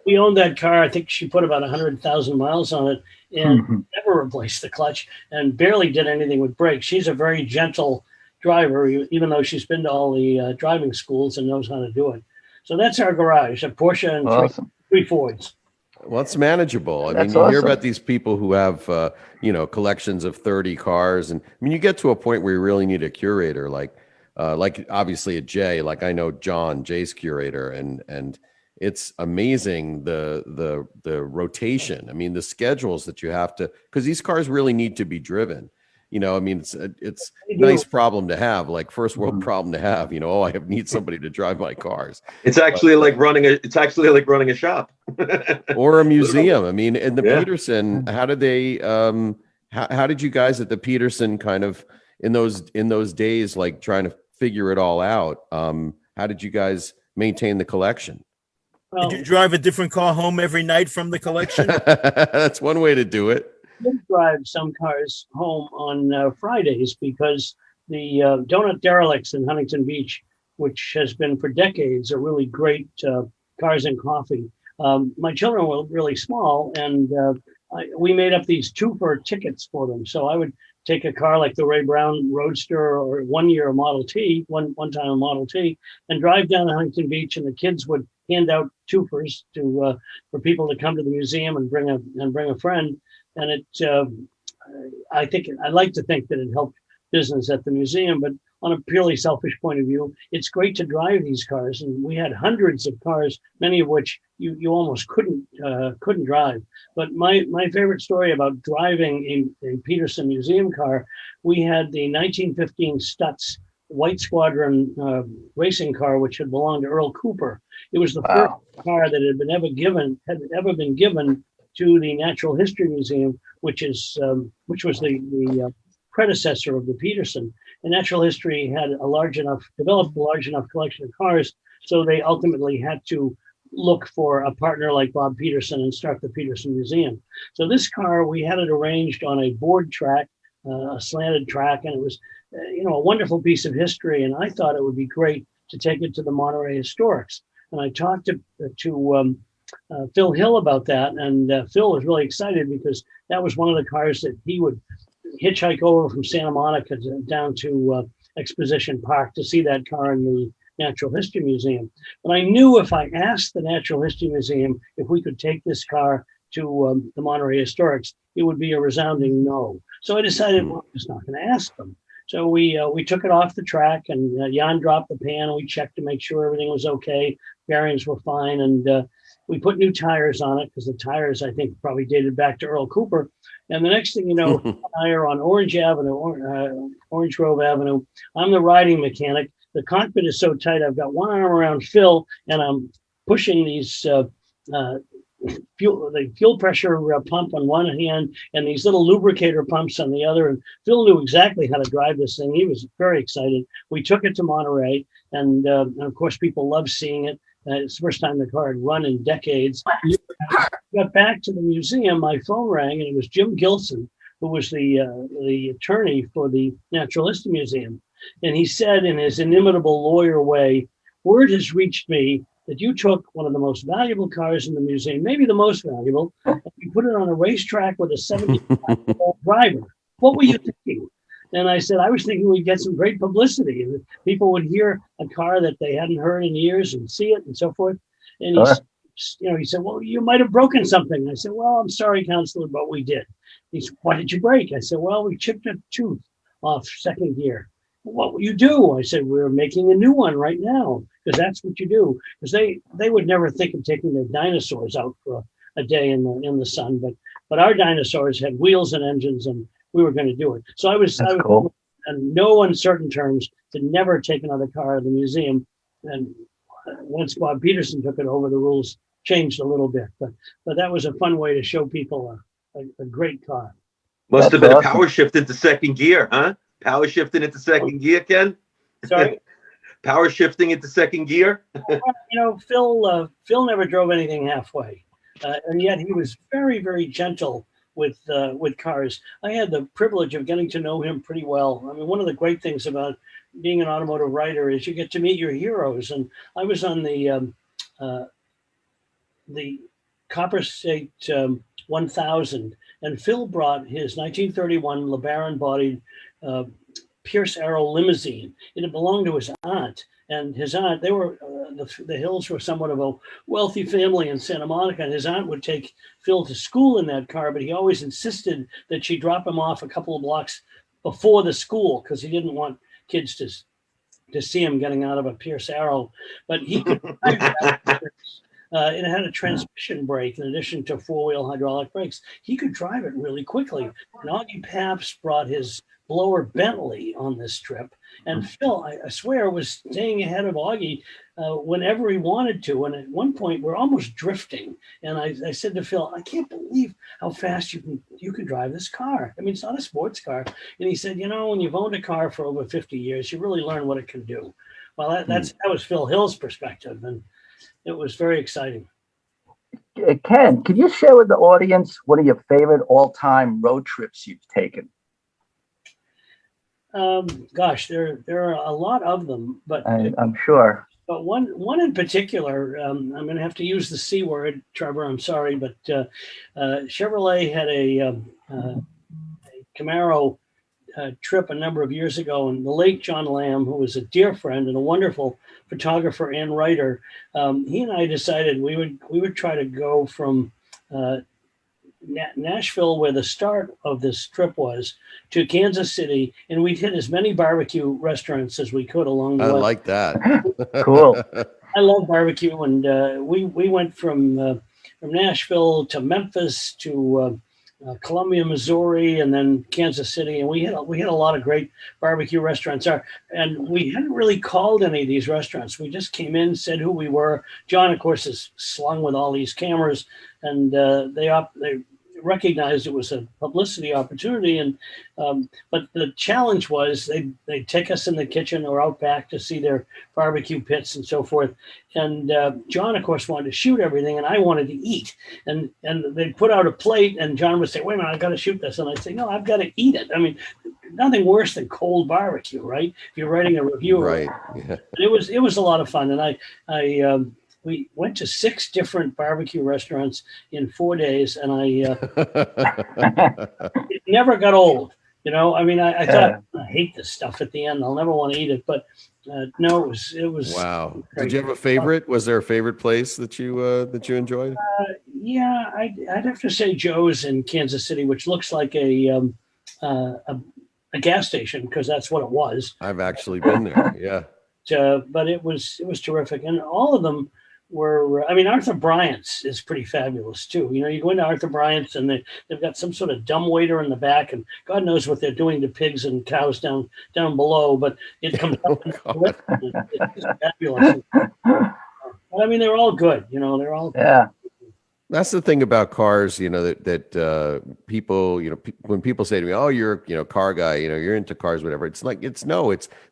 we owned that car. I think she put about 100,000 miles on it and never replaced the clutch and barely did anything with brakes. She's a very gentle driver, even though she's been to all the driving schools and knows how to do it. So that's our garage, a Porsche and Awesome. three Fords. Well, it's manageable. I That's mean, you hear awesome. about these people who have, collections of 30 cars. And I mean, you get to a point where you really need a curator, like obviously a Jay, like I know Jay's curator, and it's amazing the rotation. I mean, the schedules that you have to, because these cars really need to be driven. You know, I mean, it's a nice problem to have, like first world problem to have. You know, oh, need somebody to drive my cars. It's actually like running a shop. Or a museum. I mean, in the Yeah. Peterson, how did they how did you guys at the Peterson kind of in those days, like trying to figure it all out, how did you guys maintain the collection? Well, Did you drive a different car home every night from the collection? That's one way to do it. we drive some cars home on Fridays because the Donut Derelicts in Huntington Beach, which has been for decades a really great cars and coffee. My children were really small, and we made up these 2-for tickets for them. So I would take a car like the Ray Brown Roadster or one year a Model T, one time a Model T, and drive down to Huntington Beach, and the kids would hand out 2-fers to for people to come to the museum and bring a friend. And it, I'd like to think that it helped business at the museum, but on a purely selfish point of view, it's great to drive these cars. And we had hundreds of cars, many of which you almost couldn't drive. But my favorite story about driving a Peterson museum car, we had the 1915 Stutz White Squadron racing car, which had belonged to Earl Cooper. It was the first car that had ever been given to the Natural History Museum, which was the predecessor of the Peterson. And Natural History had developed a large enough collection of cars, so they ultimately had to look for a partner like Bob Peterson and start the Peterson Museum. So this car, we had it arranged on a board track, a slanted track, and it was, a wonderful piece of history. And I thought it would be great to take it to the Monterey Historics. And I talked to Phil Hill about that, and Phil was really excited because that was one of the cars that he would hitchhike over from Santa Monica down to Exposition Park to see that car in the Natural History Museum. But I knew if I asked the Natural History Museum if we could take this car to the Monterey Historics, it would be a resounding no. So I decided, well, I'm just not going to ask them. So we took it off the track, and Jan dropped the pan, and we checked to make sure everything was okay. Bearings were fine, and we put new tires on it because the tires, I think, probably dated back to Earl Cooper. And the next thing you know, I are on Orange Grove Avenue. I'm the riding mechanic. The cockpit is so tight, I've got one arm around Phil, and I'm pushing these fuel pressure pump on one hand and these little lubricator pumps on the other. And Phil knew exactly how to drive this thing. He was very excited. We took it to Monterey, and of course, people love seeing it. It's the first time the car had run in decades. Got back to the museum, my phone rang, and it was Jim Gilson, who was the attorney for the Natural History Museum. And he said in his inimitable lawyer way, "Word has reached me that you took one of the most valuable cars in the museum, maybe the most valuable, and you put it on a racetrack with a 75-year-old driver. What were you thinking?" And I said, "I was thinking we'd get some great publicity, and people would hear a car that they hadn't heard in years and see it and so forth." And he said, "Well, you might have broken something." I said, "Well, I'm sorry, counselor, but we did." He said, "What did you break?" I said, "Well, we chipped a tooth off second gear." "What will you do?" I said, "We're making a new one right now," because that's what you do. Because they would never think of taking their dinosaurs out for a day in the sun, but our dinosaurs had wheels and engines, and we were going to do it. So I was cool. on no uncertain terms to never take another car to the museum. And once Bob Peterson took it over, the rules changed a little bit. But that was a fun way to show people a great car. Must have That's been awesome. a power shift into second gear, huh? Power shifting into second gear, Ken? Sorry. Power shifting into second gear? Phil never drove anything halfway, and yet he was very, very gentle with cars. I had the privilege of getting to know him pretty well. I mean, one of the great things about being an automotive writer is you get to meet your heroes. And I was on the Copper State 1000, and Phil brought his 1931 LeBaron-bodied Pierce Arrow limousine. It had belonged to his aunt, and his aunt, they were, the Hills were somewhat of a wealthy family in Santa Monica, and his aunt would take Phil to school in that car, but he always insisted that she drop him off a couple of blocks before the school because he didn't want kids to see him getting out of a Pierce Arrow. But he could drive that. It had a transmission brake in addition to four-wheel hydraulic brakes. He could drive it really quickly. And Augie Paps brought his blower Bentley on this trip. And Phil, I swear, was staying ahead of Augie whenever he wanted to. And at one point, we're almost drifting. And I said to Phil, I can't believe how fast you can drive this car. I mean, it's not a sports car. And he said, when you've owned a car for over 50 years, you really learn what it can do. Well, that was Phil Hill's perspective. And it was very exciting. Ken, can you share with the audience one of your favorite all-time road trips you've taken? Gosh, there are a lot of them, but I'm sure. But one in particular, I'm going to have to use the C word, Trevor. I'm sorry, but Chevrolet had a Camaro trip a number of years ago, and the late John Lamb, who was a dear friend and a wonderful photographer and writer, he and I decided we would try to go from Nashville, where the start of this trip was, to Kansas City, and we'd hit as many barbecue restaurants as we could along the way. I like that. Cool. I love barbecue, and we went from Nashville to Memphis to Columbia, Missouri, and then Kansas City, and we hit a lot of great barbecue restaurants. And we hadn't really called any of these restaurants. We just came in, said who we were. John, of course, is slung with all these cameras, and they recognized it was a publicity opportunity. And but the challenge was they'd take us in the kitchen or out back to see their barbecue pits and so forth. And John, of course, wanted to shoot everything, and I wanted to eat. And they'd put out a plate, and John would say, "Wait a minute, I've got to shoot this." And I'd say, "No, I've got to eat it." I mean, nothing worse than cold barbecue, right? If you're writing a review, Right? Yeah. It was a lot of fun, and we went to 6 different barbecue restaurants in 4 days, and it never got old. I mean, I thought, I hate this stuff at the end. I'll never want to eat it, but no, it was. Wow. great. Did you have a favorite? Was there a favorite place that you enjoyed? Yeah, I'd have to say Joe's in Kansas City, which looks like a gas station, because that's what it was. I've actually been there. Yeah. But it was terrific, and all of them were. I mean, Arthur Bryant's is pretty fabulous too. You go into Arthur Bryant's, and they've got some sort of dumbwaiter in the back, and God knows what they're doing to pigs and cows down below. But it comes up. It's just fabulous. But, I mean, they're all good. They're all. Yeah. That's the thing about cars, that people, when people say to me, "Oh, you're, car guy, you're into cars, whatever." It's like, it's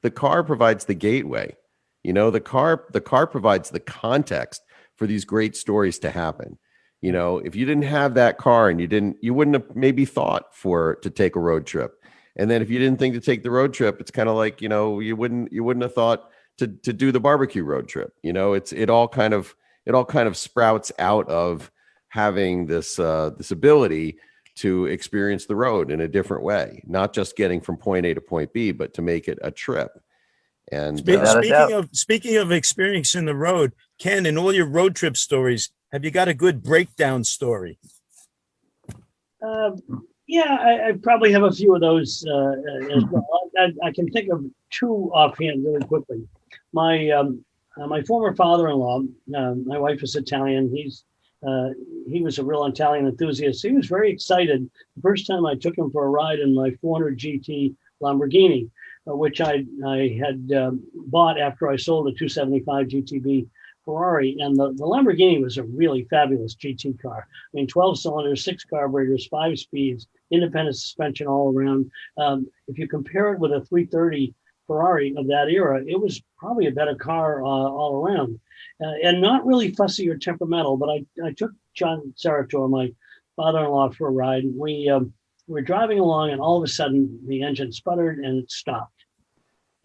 the car provides the gateway. The car provides the context for these great stories to happen. If you didn't have that car and you wouldn't have maybe thought to take a road trip. And then if you didn't think to take the road trip, it's kind of like, you wouldn't have thought to do the barbecue road trip. It all kind of sprouts out of having this ability to experience the road in a different way, not just getting from point A to point B, but to make it a trip. And speaking of experiencing the road, Ken, in all your road trip stories, have you got a good breakdown story? Yeah, I probably have a few of those as well. I can think of 2 offhand really quickly. My former father-in-law, my wife is Italian. He's he was a real Italian enthusiast. He was very excited the first time I took him for a ride in my 400 GT Lamborghini, which I had bought after I sold a 275 GTB Ferrari. And the Lamborghini was a really fabulous GT car. I mean, 12 cylinders, 6 carburetors, 5 speeds, independent suspension all around. If you compare it with a 330 Ferrari of that era, it was probably a better car all around. And not really fussy or temperamental, but I took John Sarator, my father-in-law, for a ride. We were driving along, and all of a sudden the engine sputtered and it stopped.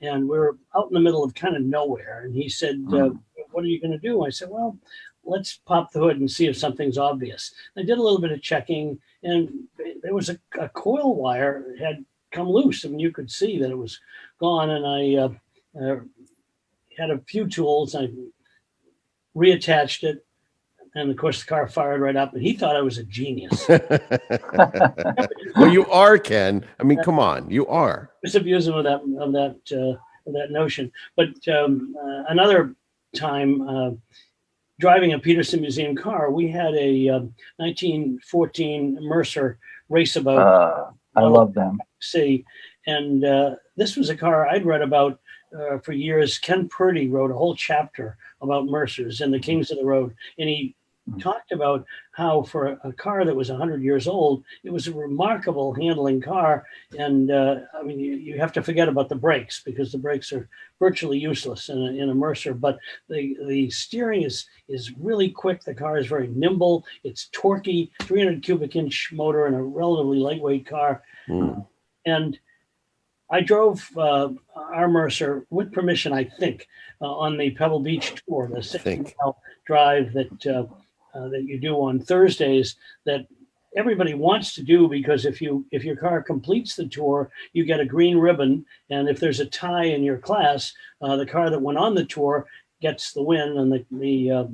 And we were out in the middle of kind of nowhere. And he said, what are you going to do? I said, well, let's pop the hood and see if something's obvious. I did a little bit of checking, and there was a coil wire had come loose. I mean, you could see that it was gone. And I had a few tools. I reattached it. And of course, the car fired right up, and he thought I was a genius. Well, you are, Ken. I mean, come on, you are. Just abusing of that notion. But another time, driving a Peterson Museum car, we had a 1914 Mercer raceabout. I love them. See, and this was a car I'd read about for years. Ken Purdy wrote a whole chapter about Mercers and the Kings of the Road, and he talked about how for a car that was 100 years old, it was a remarkable handling car. And I mean, you have to forget about the brakes, because the brakes are virtually useless in a Mercer. But the steering is really quick. The car is very nimble. It's torquey, 300 cubic inch motor in a relatively lightweight car. And I drove our Mercer with permission, I think, on the Pebble Beach tour, the 60-mile drive that you do on Thursdays, that everybody wants to do, because if your car completes the tour, you get a green ribbon, and if there's a tie in your class, the car that went on the tour gets the win, and the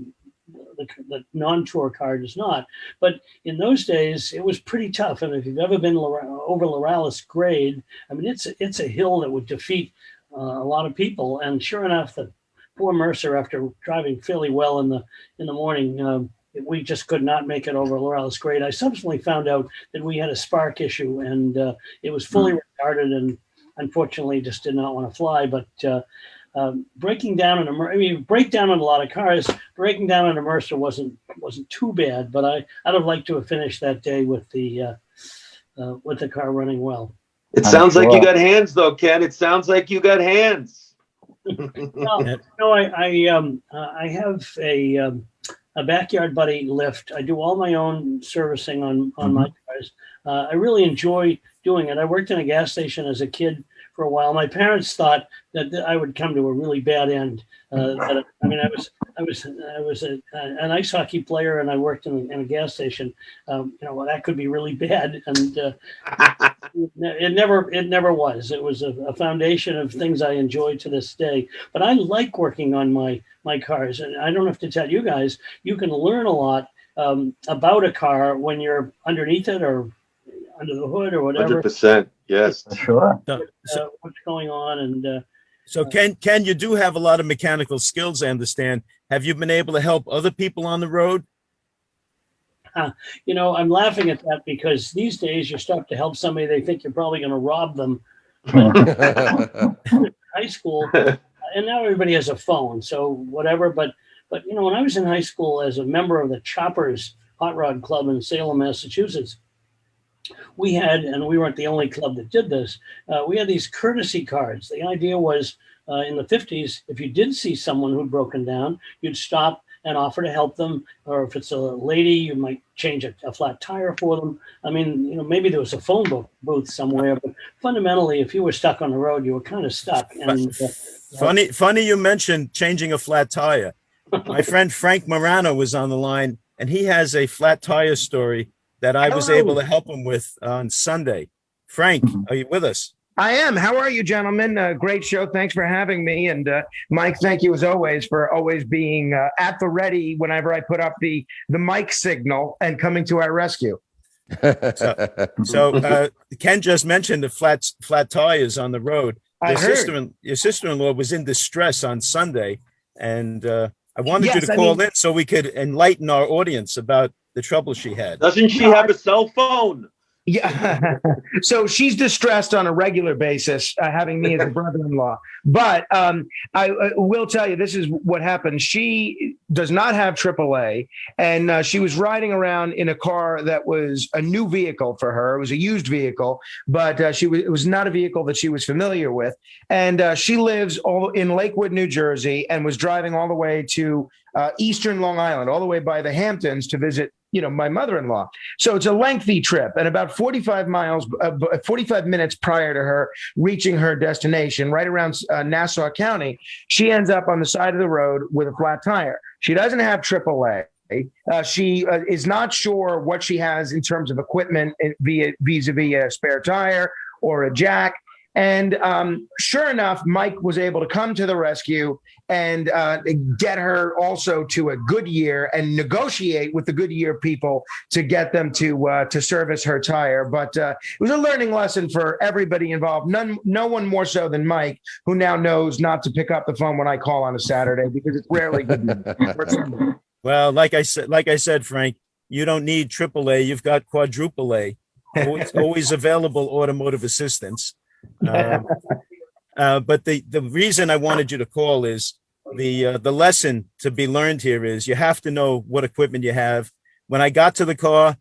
non-tour car does not. But in those days, it was pretty tough. And if you've ever been over Loralis Grade, I mean, it's a hill that would defeat a lot of people. And sure enough, the poor Mercer, after driving fairly well in the morning, we just could not make it over Loralis Grade. I subsequently found out that we had a spark issue, and it was fully retarded, and unfortunately just did not want to fly. But breaking down break down on a lot of cars. Breaking down on a Mercer wasn't too bad, but I'd have liked to have finished that day with the car running well. It sounds like you got hands, though, Ken. It sounds like you got hands. Well, no, I have a backyard buddy lift. I do all my own servicing on my cars. I really enjoy doing it. I worked in a gas station as a kid for a while. My parents thought that I would come to a really bad end. I was an ice hockey player, and I worked in a gas station. That could be really bad, and it never was. It was a foundation of things I enjoy to this day. But I like working on my cars, and I don't have to tell you guys. You can learn a lot about a car when you're underneath it or under the hood or whatever. 100%. Yes. Sure. What's going on, and so Ken, you do have a lot of mechanical skills, I understand. Have you been able to help other people on the road? I'm laughing at that, because these days you start to help somebody, they think you're probably going to rob them. High school, and now everybody has a phone, so whatever. But when I was in high school as a member of the Choppers Hot Rod Club in Salem, Massachusetts, we had, and we weren't the only club that did this, we had these courtesy cards. The idea was in the 50s, if you did see someone who'd broken down, you'd stop and offer to help them. Or if it's a lady, you might change a flat tire for them. I mean, maybe there was a phone booth somewhere, but fundamentally, if you were stuck on the road, you were kind of stuck. And funny you mentioned changing a flat tire. My friend Frank Morano was on the line, and he has a flat tire story that I was able to help him with on Sunday. Frank, are you with us? I am. How are you, gentlemen? Great show. Thanks for having me. And Mike, thank you as always for always being at the ready whenever I put up the mic signal and coming to our rescue. So Ken just mentioned the flat tires on the road. Your sister-in-law was in distress on Sunday, and I wanted you Yes, to I call mean- in so we could enlighten our audience about the trouble she had. Doesn't she have a cell phone? Yeah. So she's distressed on a regular basis, having me as a brother-in-law. But I will tell you, this is what happened. She does not have AAA, and she was riding around in a car that was a new vehicle for her. It was a used vehicle, but it was not a vehicle that she was familiar with. And she lives all in Lakewood, New Jersey, and was driving all the way to Eastern Long Island, all the way by the Hamptons to visit, my mother-in-law. So it's a lengthy trip, and about 45 minutes prior to her reaching her destination, right around Nassau County, she ends up on the side of the road with a flat tire. She doesn't have AAA. She is not sure what she has in terms of equipment vis-a-vis a spare tire or a jack. And sure enough, Mike was able to come to the rescue and get her also to a Goodyear and negotiate with the Goodyear people to get them to service her tire. But it was a learning lesson for everybody involved. No one more so than Mike, who now knows not to pick up the phone when I call on a Saturday because it's rarely good news. Well, like I said, Frank, you don't need AAA. You've got quadruple A. Always available automotive assistance. But the reason I wanted you to call is the lesson to be learned here is you have to know what equipment you have. When I got to the car,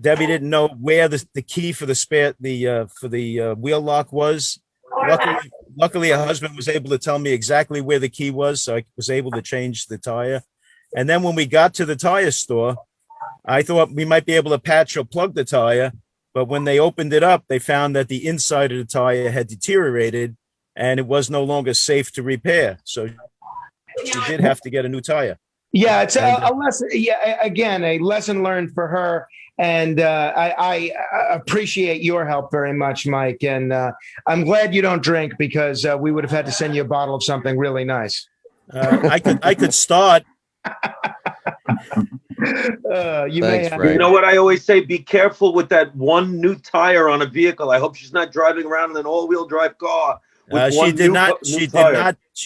Debbie didn't know where the key for the wheel lock was. Luckily, her husband was able to tell me exactly where the key was, so I was able to change the tire. And then when we got to the tire store, I thought we might be able to patch or plug the tire. But when they opened it up, they found that the inside of the tire had deteriorated and it was no longer safe to repair. So she did have to get a new tire. Yeah, it's a lesson. Yeah, again, a lesson learned for her. And I appreciate your help very much, Mike. And I'm glad you don't drink because we would have had to send you a bottle of something really nice. I could start. Thanks, Frank. You know what I always say? Be careful with that one new tire on a vehicle. I hope she's not driving around in an all-wheel drive car. She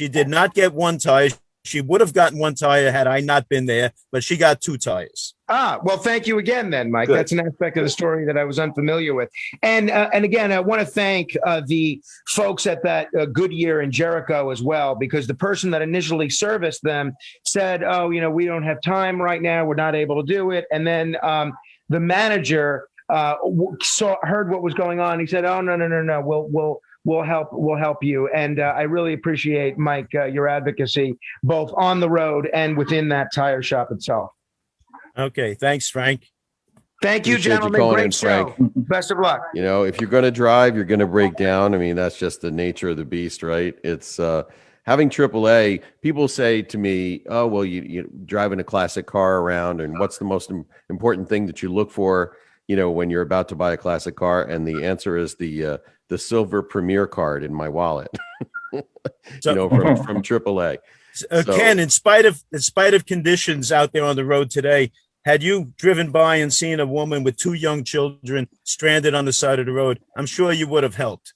did not get one tire. She would have gotten one tire had I not been there, but she got two tires. Well, thank you again then, Mike. Good. That's an aspect of the story that I was unfamiliar with. And again, I want to thank the folks at that Goodyear in Jericho as well, because the person that initially serviced them said, oh, we don't have time right now. We're not able to do it. And then the manager heard what was going on. He said, oh, no. We'll help you. And I really appreciate, Mike, your advocacy, both on the road and within that tire shop itself. Okay. Thanks, Frank. Thank you, Appreciate you gentlemen. calling Great in, show. Frank. Best of luck. If you're going to drive, you're going to break down. I mean, that's just the nature of the beast, right? It's having AAA. People say to me, oh, well, you driving a classic car around, and what's the most important thing that you look for, when you're about to buy a classic car? And the answer is the silver Premier card in my wallet, from AAA. Ken, in spite of conditions out there on the road today, had you driven by and seen a woman with two young children stranded on the side of the road, I'm sure you would have helped.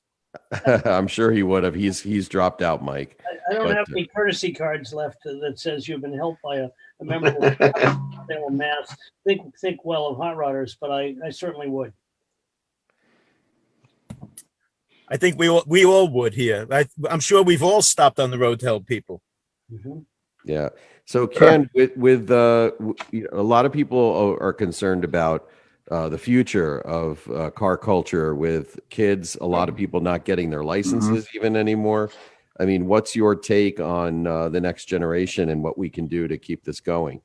I'm sure he would have. He's dropped out, Mike. I don't have any courtesy cards left that says you've been helped by a member of the mass. Think well of hot rodders, but I certainly would. I think we all would here. I'm sure we've all stopped on the road to help people. Mm-hmm. Yeah. So Ken, with a lot of people are concerned about the future of car culture with kids. A lot of people not getting their licenses even anymore. I mean, what's your take on the next generation and what we can do to keep this going?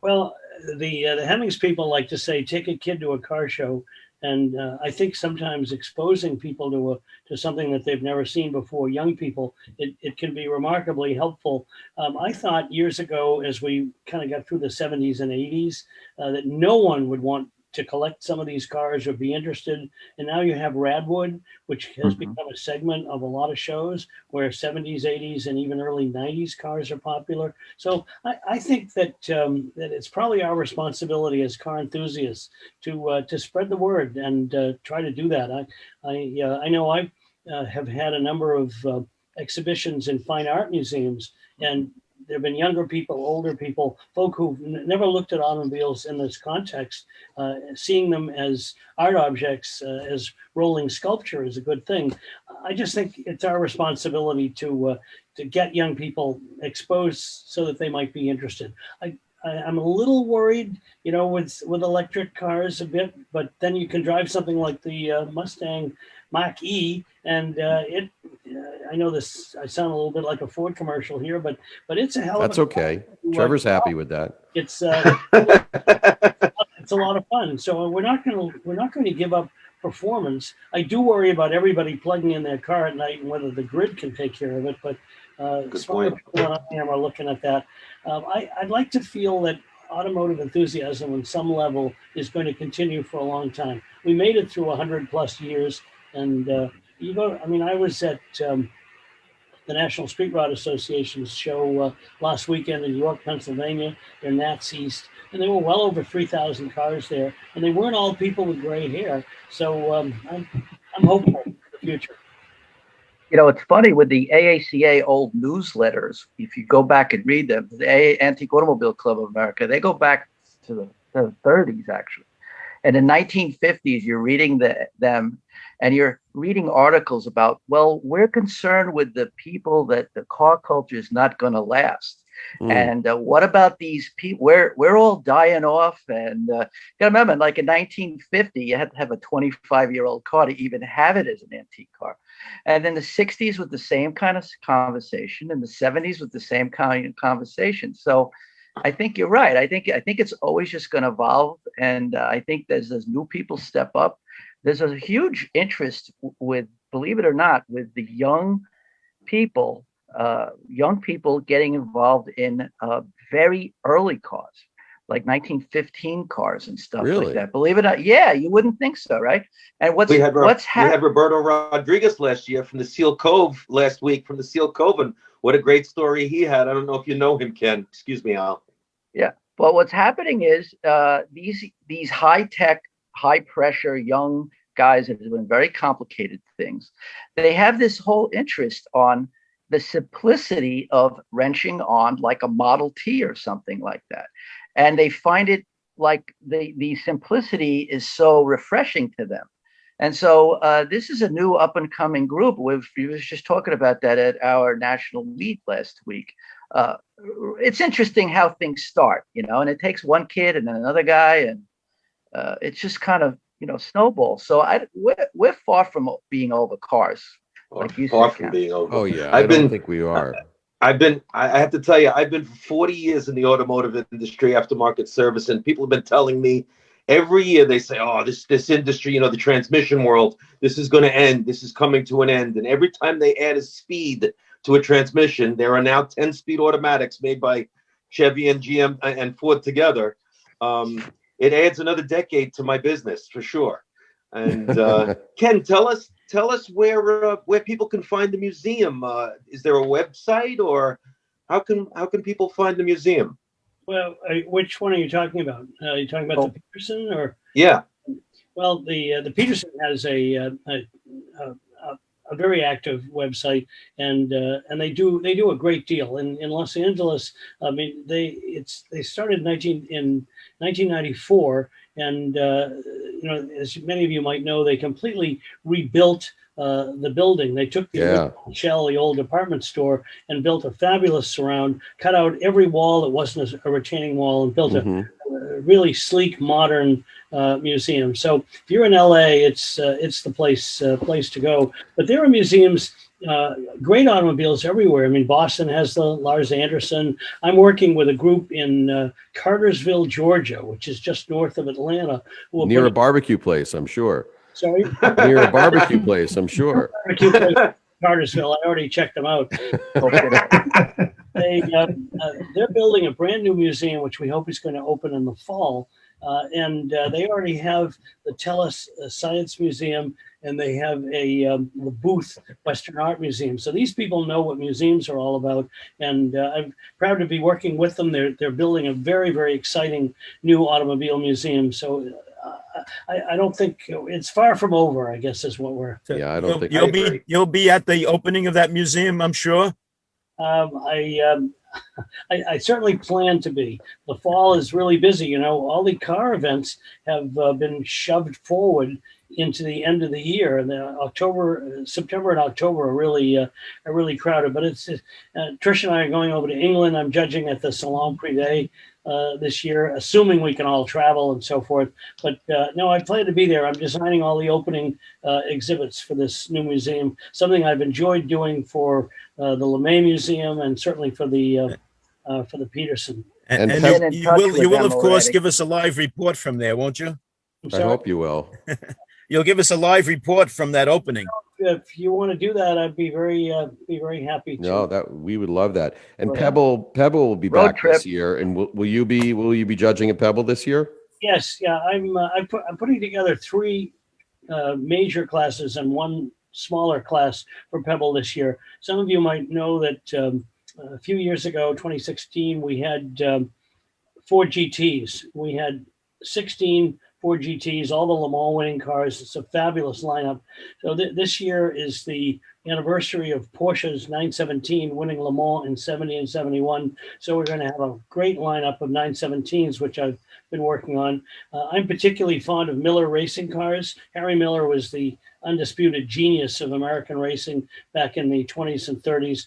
Well, the Hemmings people like to say, take a kid to a car show. And I think sometimes exposing people to something that they've never seen before, young people, it can be remarkably helpful. I thought years ago, as we kind of got through the 70s and 80s, that no one would want to collect some of these cars or be interested. And now you have Radwood, which has become a segment of a lot of shows where 70s, 80s, and even early 90s cars are popular. So I think that it's probably our responsibility as car enthusiasts to spread the word and try to do that. I know I have had a number of exhibitions in fine art museums, and there have been younger people, older people, folk who've never looked at automobiles in this context. Seeing them as art objects, as rolling sculpture is a good thing. I just think it's our responsibility to get young people exposed so that they might be interested. I'm a little worried, with electric cars a bit, but then you can drive something like the Mustang Mach-E, and I know this, I sound a little bit like a Ford commercial here, but it's a hell of That's okay. Trevor's happy with that. It's it's a lot of fun. So we're not going to give up performance. I do worry about everybody plugging in their car at night and whether the grid can take care of it, but Good point. I am looking at that. I'd like to feel that automotive enthusiasm on some level is going to continue for a long time. We made it through 100+ years, and I was at the National Street Rod Association's show last weekend in York, Pennsylvania, in Nats East, and there were well over 3,000 cars there, and they weren't all people with gray hair. So I'm hopeful for the future. It's funny with the AACA old newsletters. If you go back and read them, the Antique Automobile Club of America, they go back to the 30s, actually. And in 1950s, you're reading them, and you're reading articles about, well, we're concerned with the people that the car culture is not going to last. And what about these people? We're all dying off. And you got to remember, like in 1950, you had to have a 25-year-old car to even have it as an antique car. And in the 60s with the same kind of conversation, in the 70s with the same kind of conversation. So I think you're right. I think it's always just going to evolve. And I think as new people step up, there's a huge interest with, believe it or not, with the young people getting involved in very early cars, like 1915 cars and stuff like that. Believe it or not. Yeah, you wouldn't think so, right? And we had Roberto Rodriguez last year from the Seal Cove last week from the Seal Cove, and what a great story he had. I don't know if you know him, Ken. Excuse me, Al. Yeah. Well, what's happening is these high-tech, high-pressure young guys that are doing very complicated things, they have this whole interest on the simplicity of wrenching on like a Model T or something like that. And they find it like the simplicity is so refreshing to them. And so this is a new up and coming group. We was just talking about that at our national meet last week. It's interesting how things start, and it takes one kid and then another guy, and it's just kind of, snowball. So we're far from being over cars. Like you far said, from being over. Oh yeah, I don't think we are. I have to tell you, I've been for 40 years in the automotive industry, aftermarket service, and people have been telling me every year, they say, oh, this industry, the transmission world, this is going to end. This is coming to an end. And every time they add a speed to a transmission, there are now 10-speed automatics made by Chevy and GM and Ford together. It adds another decade to my business for sure. And Ken, tell us where people can find the museum. Is there a website, or how can people find the museum? Well, which one are you talking about? Are you talking about the Peterson, or? Yeah. Well, the Peterson has a very active website, and they do a great deal in Los Angeles. I mean, they started in 1994, and as many of you might know, they completely rebuilt the building. They took the shell, the old department store, and built a fabulous surround, cut out every wall that wasn't a retaining wall, and built a really sleek, modern museum. So if you're in LA, it's the place to go. But there are museums, great automobiles everywhere. I mean, Boston has the Lars Anderson. I'm working with a group in Cartersville, Georgia, which is just north of Atlanta. Near a barbecue place, I'm sure. Sorry? Near a barbecue place, I'm sure. Barbecue place in Cartersville. I already checked them out. They're building a brand new museum, which we hope is going to open in the fall. And they already have the TELUS Science Museum, and they have the Booth Western Art Museum. So these people know what museums are all about, and I'm proud to be working with them. They're building a very, very exciting new automobile museum. So I don't think it's far from over, I guess, is what we're. Yeah, I don't think you'll be at the opening of that museum, I'm sure. I certainly plan to be. The fall is really busy. You know, all the car events have been shoved forward into the end of the year, and September and October are really crowded. But it's Trish and I are going over to England. I'm judging at the Salon Privé this year, assuming we can all travel and so forth. But no, I plan to be there. I'm designing all the opening exhibits for this new museum, something I've enjoyed doing for the LeMay Museum and certainly for the Peterson. And And Been in you touch will, with you will them of course already. give us a live report from there, won't you? I'm I sorry. hope you will. You'll give us a live report from that opening. If you want to do that, I'd be very happy to. No, that we would love that. And Right. Pebble will be Road back trip. this year. And will you be judging at Pebble this year? Yes, yeah, I'm putting together 3 major classes and 1 smaller class for Pebble this year. Some of you might know that a few years ago, 2016, we had Ford GTs. We had 16 Ford GTs, all the Le Mans winning cars. It's a fabulous lineup. So this year is the anniversary of Porsche's 917 winning Le Mans in 70 and 71. So we're going to have a great lineup of 917s, which I've been working on. I'm particularly fond of Miller racing cars. Harry Miller was the undisputed genius of American racing back in the 20s and 30s.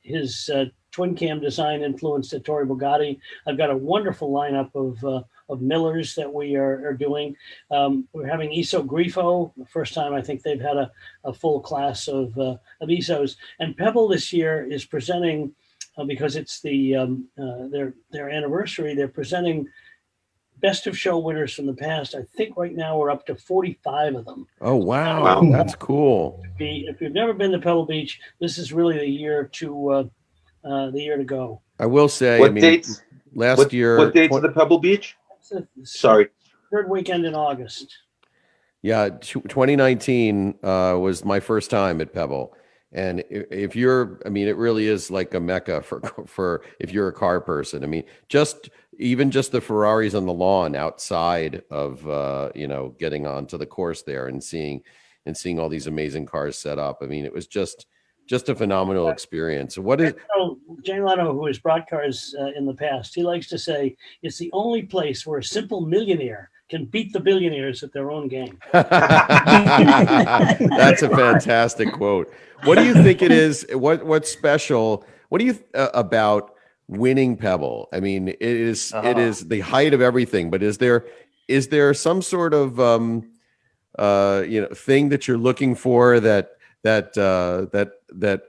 His twin cam design influenced Ettore Bugatti. I've got a wonderful lineup of Millers that we are doing. We're having Iso Grifo, the first time I think they've had a full class of Isos. And Pebble this year is presenting, because it's their anniversary, they're presenting best of show winners from the past. I think right now we're up to 45 of them. Oh wow, Wow. that's cool. If you've never been to Pebble Beach, this is really the year to go. I will say, What dates? last year, What dates of the Pebble Beach? It's the Sorry. third weekend in August. yeah, 2019 was my first time at Pebble. And if you're, I mean, it really is like a mecca for if you're a car person. I mean, even just the Ferraris on the lawn outside of, getting onto the course there and seeing all these amazing cars set up. I mean, it was just a phenomenal experience. What is, So Jay Leno, who has brought cars in the past, he likes to say it's the only place where a simple millionaire can beat the billionaires at their own game. That's a fantastic quote. What do you think it is? What's special? What do you about winning Pebble? I mean, it is the height of everything, but is there some sort of thing that you're looking for that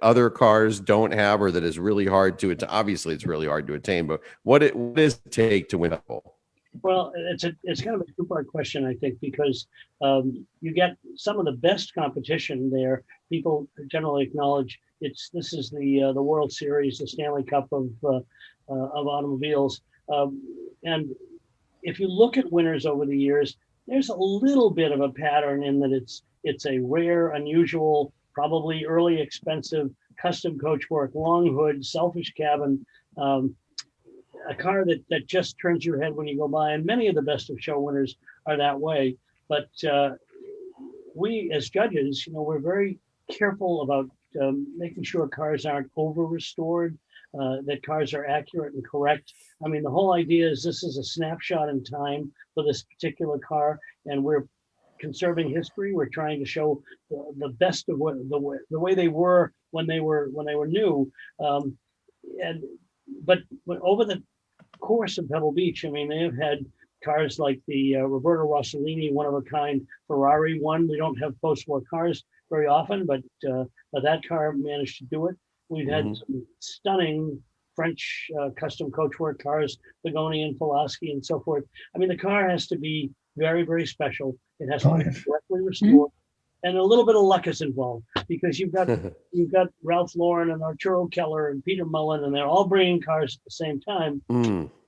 other cars don't have, or that is really hard to obviously it's really hard to attain, but what does it take to win Pebble? Well, it's kind of a 2-part question, I think, because you get some of the best competition there. People generally acknowledge this is the World Series, the Stanley Cup of automobiles, and if you look at winners over the years, there's a little bit of a pattern in that it's a rare, unusual, probably early expensive custom coachwork, long hood, selfish cabin. A car that just turns your head when you go by, and many of the best of show winners are that way. But we, as judges, we're very careful about making sure cars aren't over restored, that cars are accurate and correct. I mean, the whole idea is this is a snapshot in time for this particular car, and we're conserving history. We're trying to show the best of what the way they were when they were new, but over the course of Pebble Beach, I mean, they have had cars like the Roberto Rossellini one-of-a-kind Ferrari one. We don't have post-war cars very often, but that car managed to do it. We've had some stunning French custom coachwork cars, Pagani and Pulaski and so forth. I mean, the car has to be very, very special. It has to be correctly restored. And a little bit of luck is involved, because you've got Ralph Lauren and Arturo Keller and Peter Mullen, and they're all bringing cars at the same time.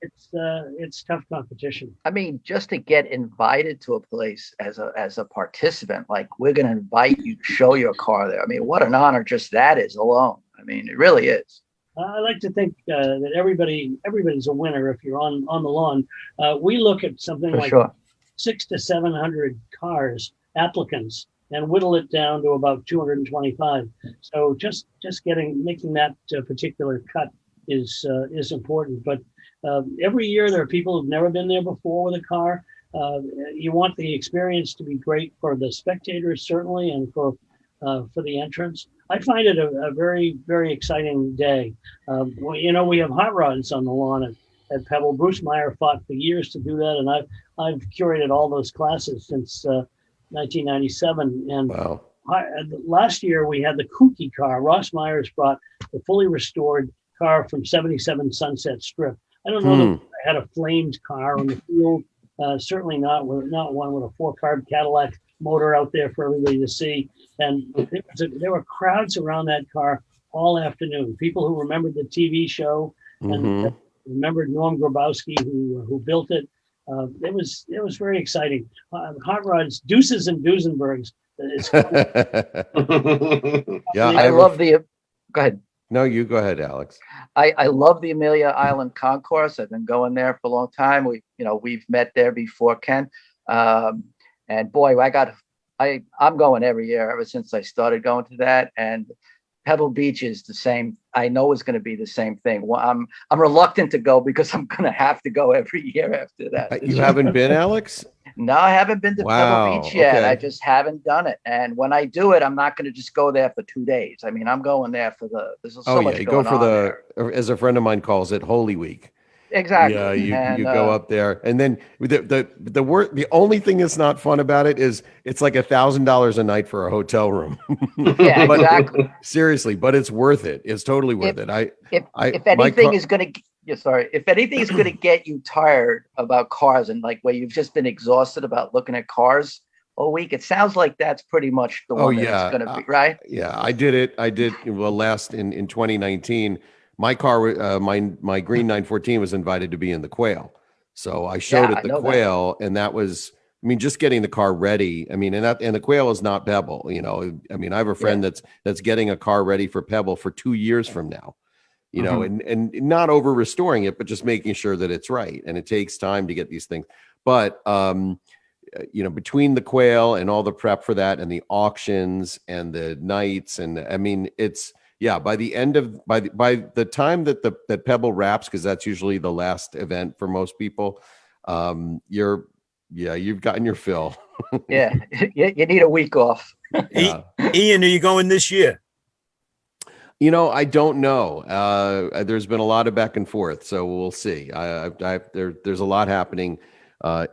It's tough competition. I mean, just to get invited to a place as a participant, like we're going to invite you to show your car there. I mean, what an honor just that is alone. I mean, it really is. I like to think that everybody's a winner if you're on the lawn. We look at something For like sure. 600 to 700 cars, applicants and whittle it down to about 225. So just making that particular cut is important. But every year there are people who've never been there before with a car. You want the experience to be great for the spectators, certainly, and for the entrants. I find it a very, very exciting day. Well, we have hot rods on the lawn at Pebble. Bruce Meyer fought for years to do that, and I've curated all those classes since 1997. And Wow. Last year we had the Kooky car. Ross Myers brought the fully restored car from 77 Sunset Strip. I don't know that I had a flamed car on the field. Certainly not one with a 4-carb Cadillac motor out there for everybody to see. And there were crowds around that car all afternoon. People who remembered the TV show and remembered Norm Grabowski who built it. It was very exciting. Hot rods, Deuces and Duesenbergs. Yeah, I love the. Go ahead. No, you go ahead, Alex. I love the Amelia Island Concourse. I've been going there for a long time. We've met there before, Ken. And boy, I'm going every year ever since I started going to that. And Pebble Beach is the same. I know it's going to be the same thing. Well, I'm reluctant to go because I'm going to have to go every year after that. You haven't been, Alex? No, I haven't been to Pebble Beach yet. Okay. I just haven't done it. And when I do it, I'm not going to just go there for 2 days. I mean, I'm going there for there's so much you going go for on as a friend of mine calls it, Holy Week. Exactly. Yeah, you go up there, and then the only thing that's not fun about it is it's like $1,000 a night for a hotel room. Yeah, exactly. Seriously, but it's worth it. It's totally worth it. If anything is going to get you tired about cars and like where you've just been exhausted about looking at cars all week, it sounds like that's pretty much the one that's going to be, right? Yeah, I did it. Last in 2019. My car, my green 914 was invited to be in the Quail. So I showed it the Quail, and that was, just getting the car ready. And the Quail is not Pebble, I have a friend that's getting a car ready for Pebble for 2 years from now, and not over restoring it, but just making sure that it's right. And it takes time to get these things. But, between the Quail and all the prep for that and the auctions and the nights, and it's, yeah, by the time that Pebble wraps, because that's usually the last event for most people, you've gotten your fill. Yeah, you need a week off. Ian, are you going this year? I don't know. There's been a lot of back and forth, so we'll see. There's a lot happening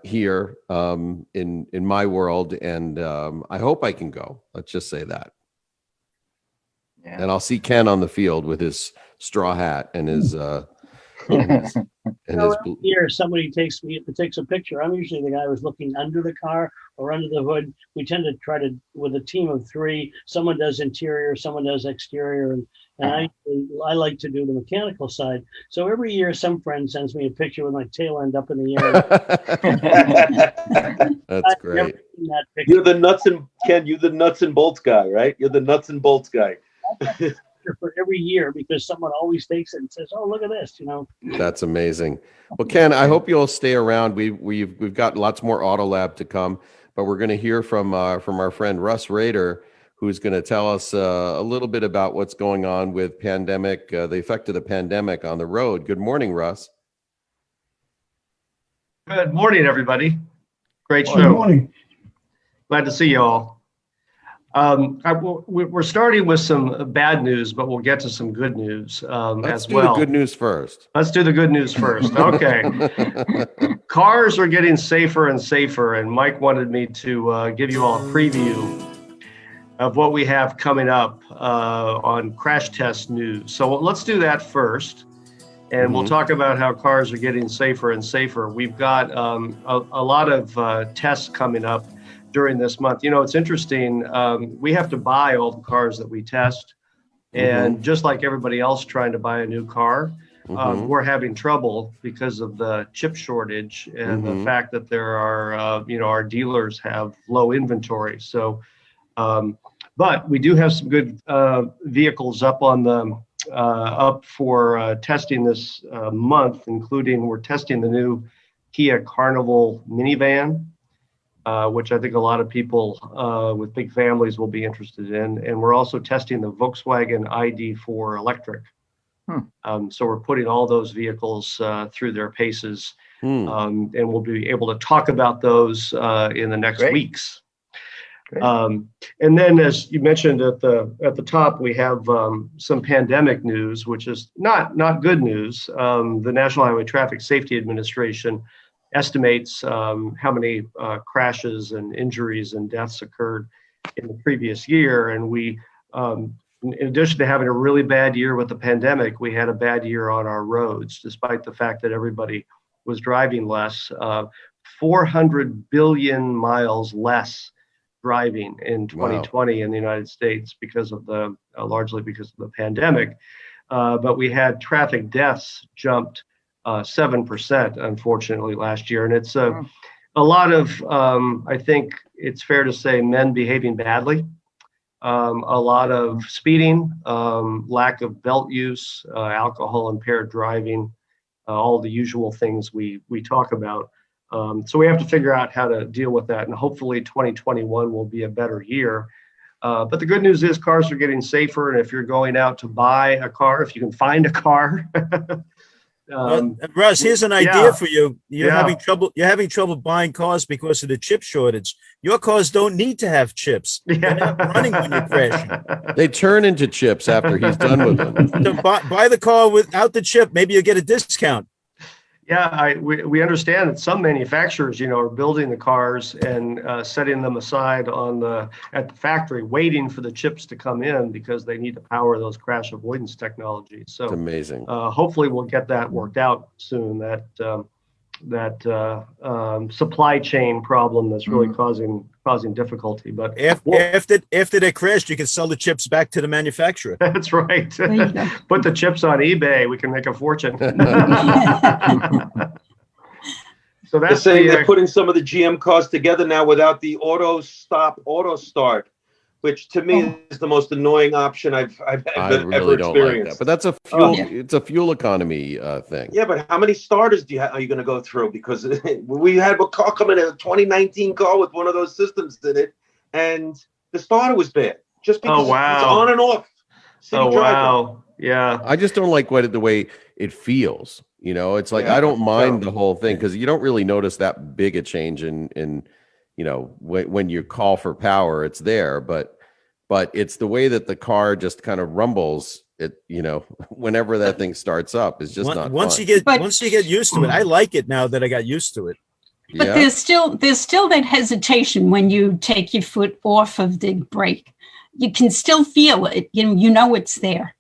here in my world, and I hope I can go. Let's just say that. Yeah. And I'll see Ken on the field with his straw hat and his here somebody takes a picture. I'm usually the guy who's looking under the car or under the hood. We tend to try to, with a team of 3, someone does interior, someone does exterior, and I like to do the mechanical side. So every year some friend sends me a picture with my tail end up in the air. That's great. You're the nuts and bolts guy, right? You're the nuts and bolts guy. For every year, because someone always takes it and says, "Oh, look at this," That's amazing. Well, Ken, I hope you'll stay around. We've got lots more Auto Lab to come, but we're going to hear from our friend Russ Rader, who's going to tell us a little bit about what's going on with pandemic, the effect of the pandemic on the road. Good morning, Russ. Good morning, everybody. Great show. Good morning. Glad to see you all. We're starting with some bad news, but we'll get to some good news as well. Let's do the good news first. Let's do the good news first. Okay. Cars are getting safer and safer, and Mike wanted me to give you all a preview of what we have coming up on Crash Test News. So let's do that first, and we'll talk about how cars are getting safer and safer. We've got a lot of tests coming up during this month. It's interesting. We have to buy all the cars that we test. And just like everybody else trying to buy a new car, we're having trouble because of the chip shortage and the fact that there are, our dealers have low inventory. So, but we do have some good vehicles up on the up for testing this month, including we're testing the new Kia Carnival minivan. which I think a lot of people with big families will be interested in. And we're also testing the Volkswagen ID.4 electric. So we're putting all those vehicles through their paces, and we'll be able to talk about those in the next weeks. And then, as you mentioned at the top, we have some pandemic news, which is not good news. The National Highway Traffic Safety Administration estimates how many crashes and injuries and deaths occurred in the previous year, and we, in addition to having a really bad year with the pandemic, we had a bad year on our roads, despite the fact that everybody was driving less. 400 billion miles less driving in 2020 in the United States because of largely because of the pandemic. But we had traffic deaths jumped 7%, unfortunately, last year. And it's a lot of, I think it's fair to say, men behaving badly, a lot of speeding, lack of belt use, alcohol impaired driving, all the usual things we talk about. So we have to figure out how to deal with that. And hopefully 2021 will be a better year. But the good news is cars are getting safer. And if you're going out to buy a car, if you can find a car. Russ, here's an idea for you. You're having trouble buying cars because of the chip shortage. Your cars don't need to have chips. They're not running when you're crashing. They turn into chips after he's done with them. So buy the car without the chip. Maybe you'll get a discount. Yeah, we understand that some manufacturers, are building the cars and setting them aside at the factory, waiting for the chips to come in because they need to power those crash avoidance technologies. So it's amazing. Hopefully, we'll get that worked out soon. That supply chain problem that's really causing difficulty. But after they crashed, you can sell the chips back to the manufacturer. That's right. Put the chips on eBay. We can make a fortune. So They're saying they're putting some of the GM cars together now without the auto start, which to me is the most annoying option I've really ever don't experienced. like that. But that's a fuel. It's a fuel economy thing. Yeah, but how many starters are you going to go through? Because we had a car come in, a 2019 car with one of those systems in it, and the starter was bad just because it's on and off. Wow. Yeah. I just don't like the way it feels. It's like I don't mind the whole thing because you don't really notice that big a change in when you call for power, it's there, but it's the way that the car just kind of rumbles. It whenever that thing starts up is just not once fun. Once you get used to it. I like it now that I got used to it. But there's still that hesitation when you take your foot off of the brake. You can still feel it. You know it's there.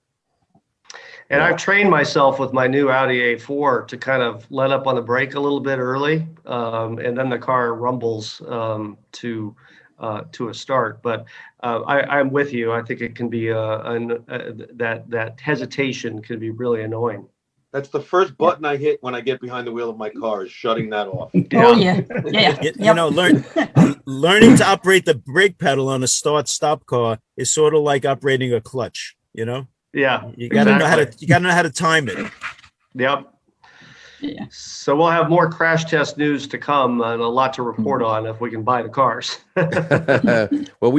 And I've trained myself with my new Audi A4 to kind of let up on the brake a little bit early, and then the car rumbles to a start. But I'm with you. I think it can be that hesitation can be really annoying. That's the first button I hit when I get behind the wheel of my car is shutting that off. Oh yeah. Learning to operate the brake pedal on a start-stop car is sort of like operating a clutch. Yeah, you gotta know how to time it. Yep. Yeah. So we'll have more crash test news to come and a lot to report on if we can buy the cars. Well,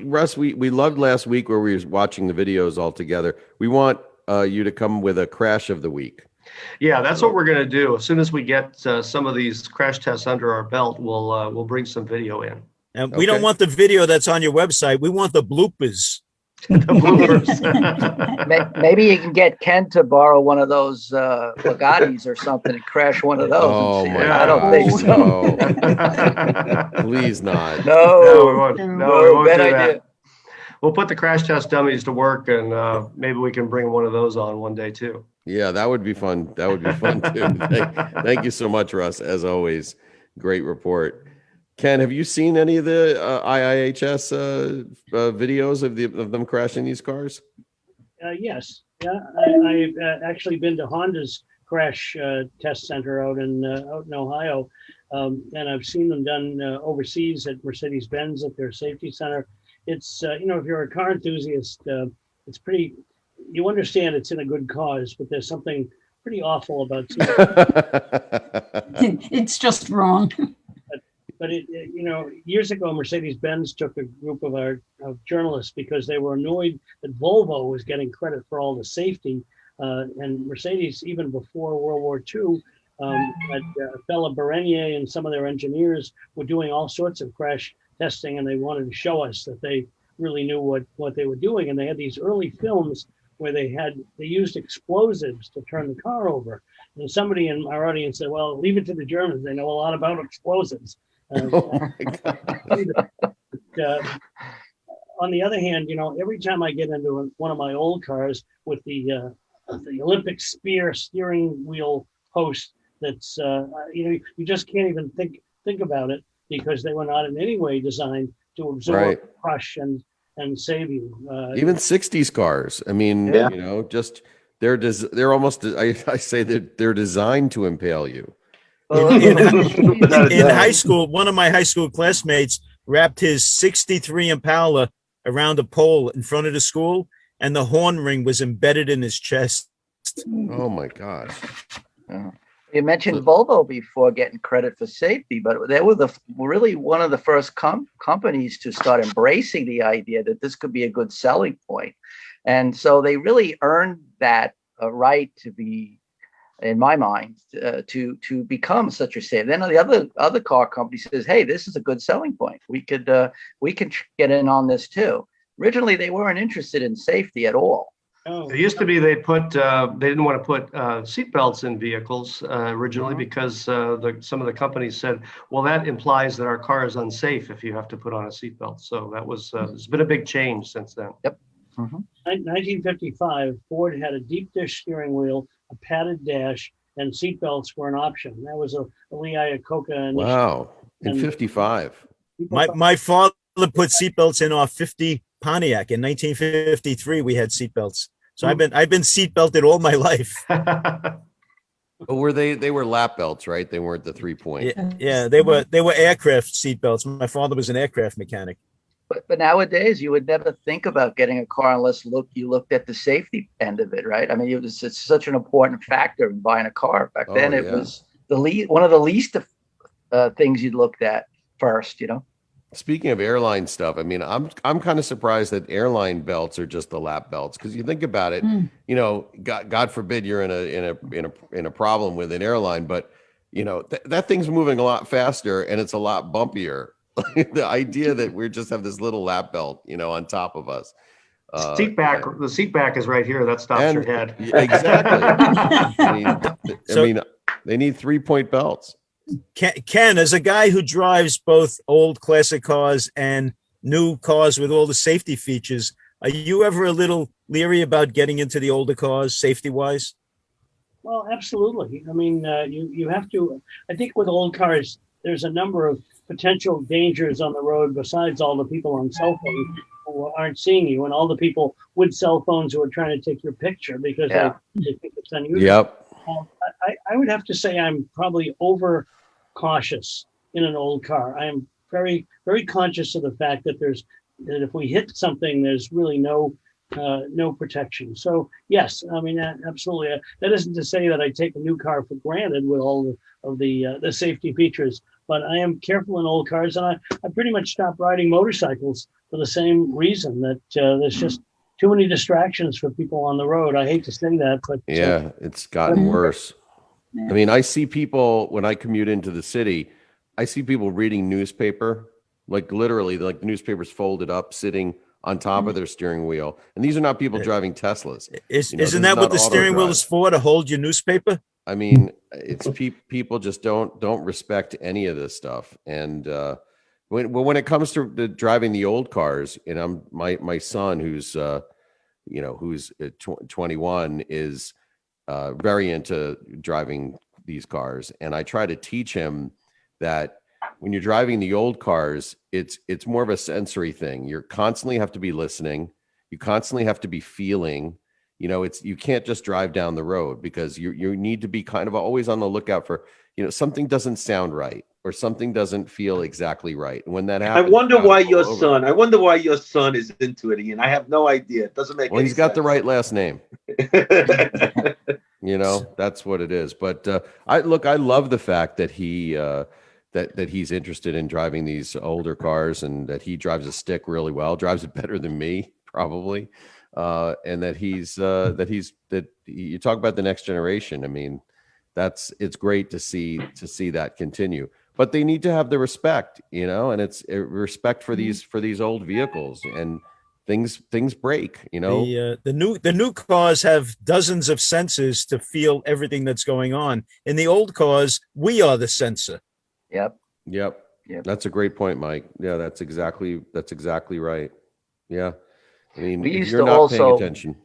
Russ, we loved last week where we were watching the videos all together. We want you to come with a crash of the week. Yeah, that's what we're going to do. As soon as we get some of these crash tests under our belt, we'll bring some video in. And we don't want the video that's on your website. We want the bloopers. Maybe you can get Ken to borrow one of those Bugattis or something and crash one of those. Oh I don't think so. No. Please not. No, we won't. No, we won't do that. We'll put the crash test dummies to work, and maybe we can bring one of those on one day too. Yeah, that would be fun. That would be fun too. Thank you so much, Russ. As always, great report. Ken, have you seen any of the IIHS videos of them crashing these cars? Yes. Yeah, I've actually been to Honda's crash test center out in Ohio, and I've seen them done overseas at Mercedes-Benz at their safety center. It's if you're a car enthusiast, it's pretty. You understand it's in a good cause, but there's something pretty awful about it. It's just wrong. but years ago, Mercedes-Benz took a group of journalists because they were annoyed that Volvo was getting credit for all the safety, and Mercedes, even before World War II, Fella Berenier and some of their engineers were doing all sorts of crash testing, and they wanted to show us that they really knew what they were doing. And they had these early films where they used explosives to turn the car over. And somebody in our audience said, "Well, leave it to the Germans. They know a lot about explosives." Oh my God. On the other hand, every time I get into one of my old cars with the Olympic Spear steering wheel post, that's you just can't even think about it, because they were not in any way designed to absorb, crush, and save you. Even 60s cars. I mean, just they're almost. I say that they're designed to impale you. In high school, one of my high school classmates wrapped his 63 Impala around a pole in front of the school, and the horn ring was embedded in his chest. Oh my gosh. You mentioned Volvo before getting credit for safety, but they were really one of the first companies to start embracing the idea that this could be a good selling point. And so they really earned that right to be, in my mind, to become such a safe. Then the other car company says, "Hey, this is a good selling point. We can get in on this too." Originally, they weren't interested in safety at all. It used to be they didn't want to put seatbelts in vehicles originally because some of the companies said, well, that implies that our car is unsafe if you have to put on a seatbelt. So that was there's been a big change since then. Yep. 1955, Ford had a deep dish steering wheel, a padded dash, and seatbelts were an option. That was a Lee Iacocca initiative. Wow. In 55. My father put seatbelts in our 50 Pontiac. In 1953, we had seatbelts. So I've been seatbelted all my life. But were they were lap belts, right? They weren't the 3-point. Yeah, they were aircraft seatbelts. My father was an aircraft mechanic. But nowadays, you would never think about getting a car unless you looked at the safety end of it, right? I mean, it's such an important factor in buying a car. Back then, it was one of the least things you looked at first, Speaking of airline stuff, I mean, I'm kind of surprised that airline belts are just the lap belts, because you think about it, God forbid you're in a problem with an airline, but that thing's moving a lot faster and it's a lot bumpier. The idea that we just have this little lap belt, on top of us. The seat back is right here. That stops your head. Exactly. I mean, they need 3-point belts. Ken, as a guy who drives both old classic cars and new cars with all the safety features, are you ever a little leery about getting into the older cars, safety-wise? Well, absolutely. I mean, you have to. I think with old cars, there's a number of potential dangers on the road besides all the people on cell phones who aren't seeing you, and all the people with cell phones who are trying to take your picture because they think it's unusual. Yep. I would have to say I'm probably over cautious in an old car. I am very, very conscious of the fact that if we hit something, there's really no protection. So yes, I mean, absolutely. That isn't to say that I take a new car for granted with all of the safety features, but I am careful in old cars, and I pretty much stopped riding motorcycles for the same reason, that there's just too many distractions for people on the road. I hate to say that, but it's gotten worse. I mean, I see people when I commute into the city, I see people reading newspaper, like literally, like the newspaper's folded up, sitting on top of their steering wheel. And these are not people driving Teslas. Isn't that what the steering wheel is for, to hold your newspaper? I mean, it's people just don't respect any of this stuff. And when it comes to driving the old cars, and my son, who's 21, is very into driving these cars, and I try to teach him that when you're driving the old cars, it's more of a sensory thing. You constantly have to be listening. You constantly have to be feeling. You can't just drive down the road, because you need to be kind of always on the lookout for something doesn't sound right or something doesn't feel exactly right. And when that happens, I wonder why your son is into it, Ian. I have no idea. It doesn't make. Well, he's got the right last name. That's what it is. But I love the fact that he that he's interested in driving these older cars, and that he drives a stick really well, drives it better than me probably, and that that you talk about the next generation. I mean, it's great to see that continue, but they need to have the respect, and it's respect for these old vehicles, and things break, The new cars have dozens of sensors to feel everything that's going on. In the old cars, we are the sensor. Yep. That's a great point, Mike. Yeah, that's exactly right. Yeah. I mean, We if used you're to not paying also- attention.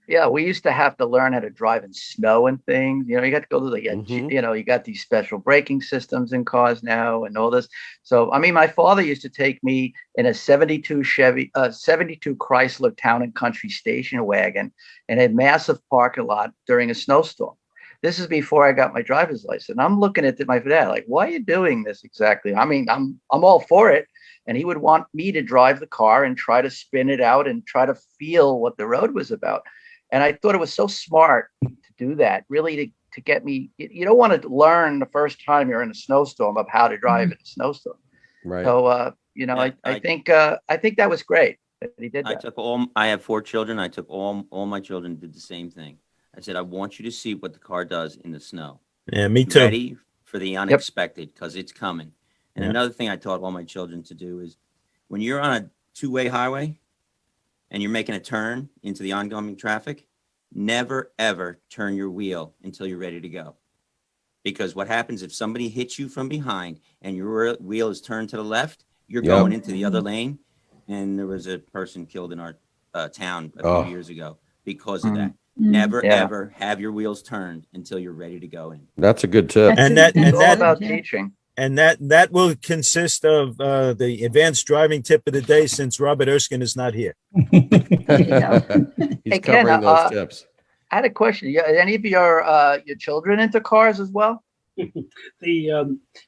Yeah, we used to have to learn how to drive in snow and things. You got to go to the, Mhm. you got these special braking systems in cars now and all this. So, I mean, my father used to take me in a 72 Chrysler Town and Country station wagon in a massive parking lot during a snowstorm. This is before I got my driver's license. I'm looking at my dad like, why are you doing this exactly? I mean, I'm all for it. And he would want me to drive the car and try to spin it out and try to feel what the road was about. And I thought it was so smart to do that, really to get me. You don't want to learn the first time you're in a snowstorm of how to drive in a snowstorm. Right. So, I think that was great that he did I that. took I have 4 children. I took all my children, did the same thing. I said, I want you to see what the car does in the snow. Yeah, me Be too. ready for the unexpected, because it's coming. And Yeah. another thing I taught all my children to do is when you're on a 2-way highway and you're making a turn into the oncoming traffic, never, ever turn your wheel until you're ready to go. Because what happens if somebody hits you from behind and your wheel is turned to the left, you're Yep. going into the other lane. And there was a person killed in our town a few years ago because of that. Never, Yeah. ever have your wheels turned until you're ready to go in. That's a good tip. And that It's and all that about teaching. and that will consist of the advanced driving tip of the day, since Robert Erskine is not here. He's Hey, Ken, covering those tips. I had a question. Are any of your children into cars as well?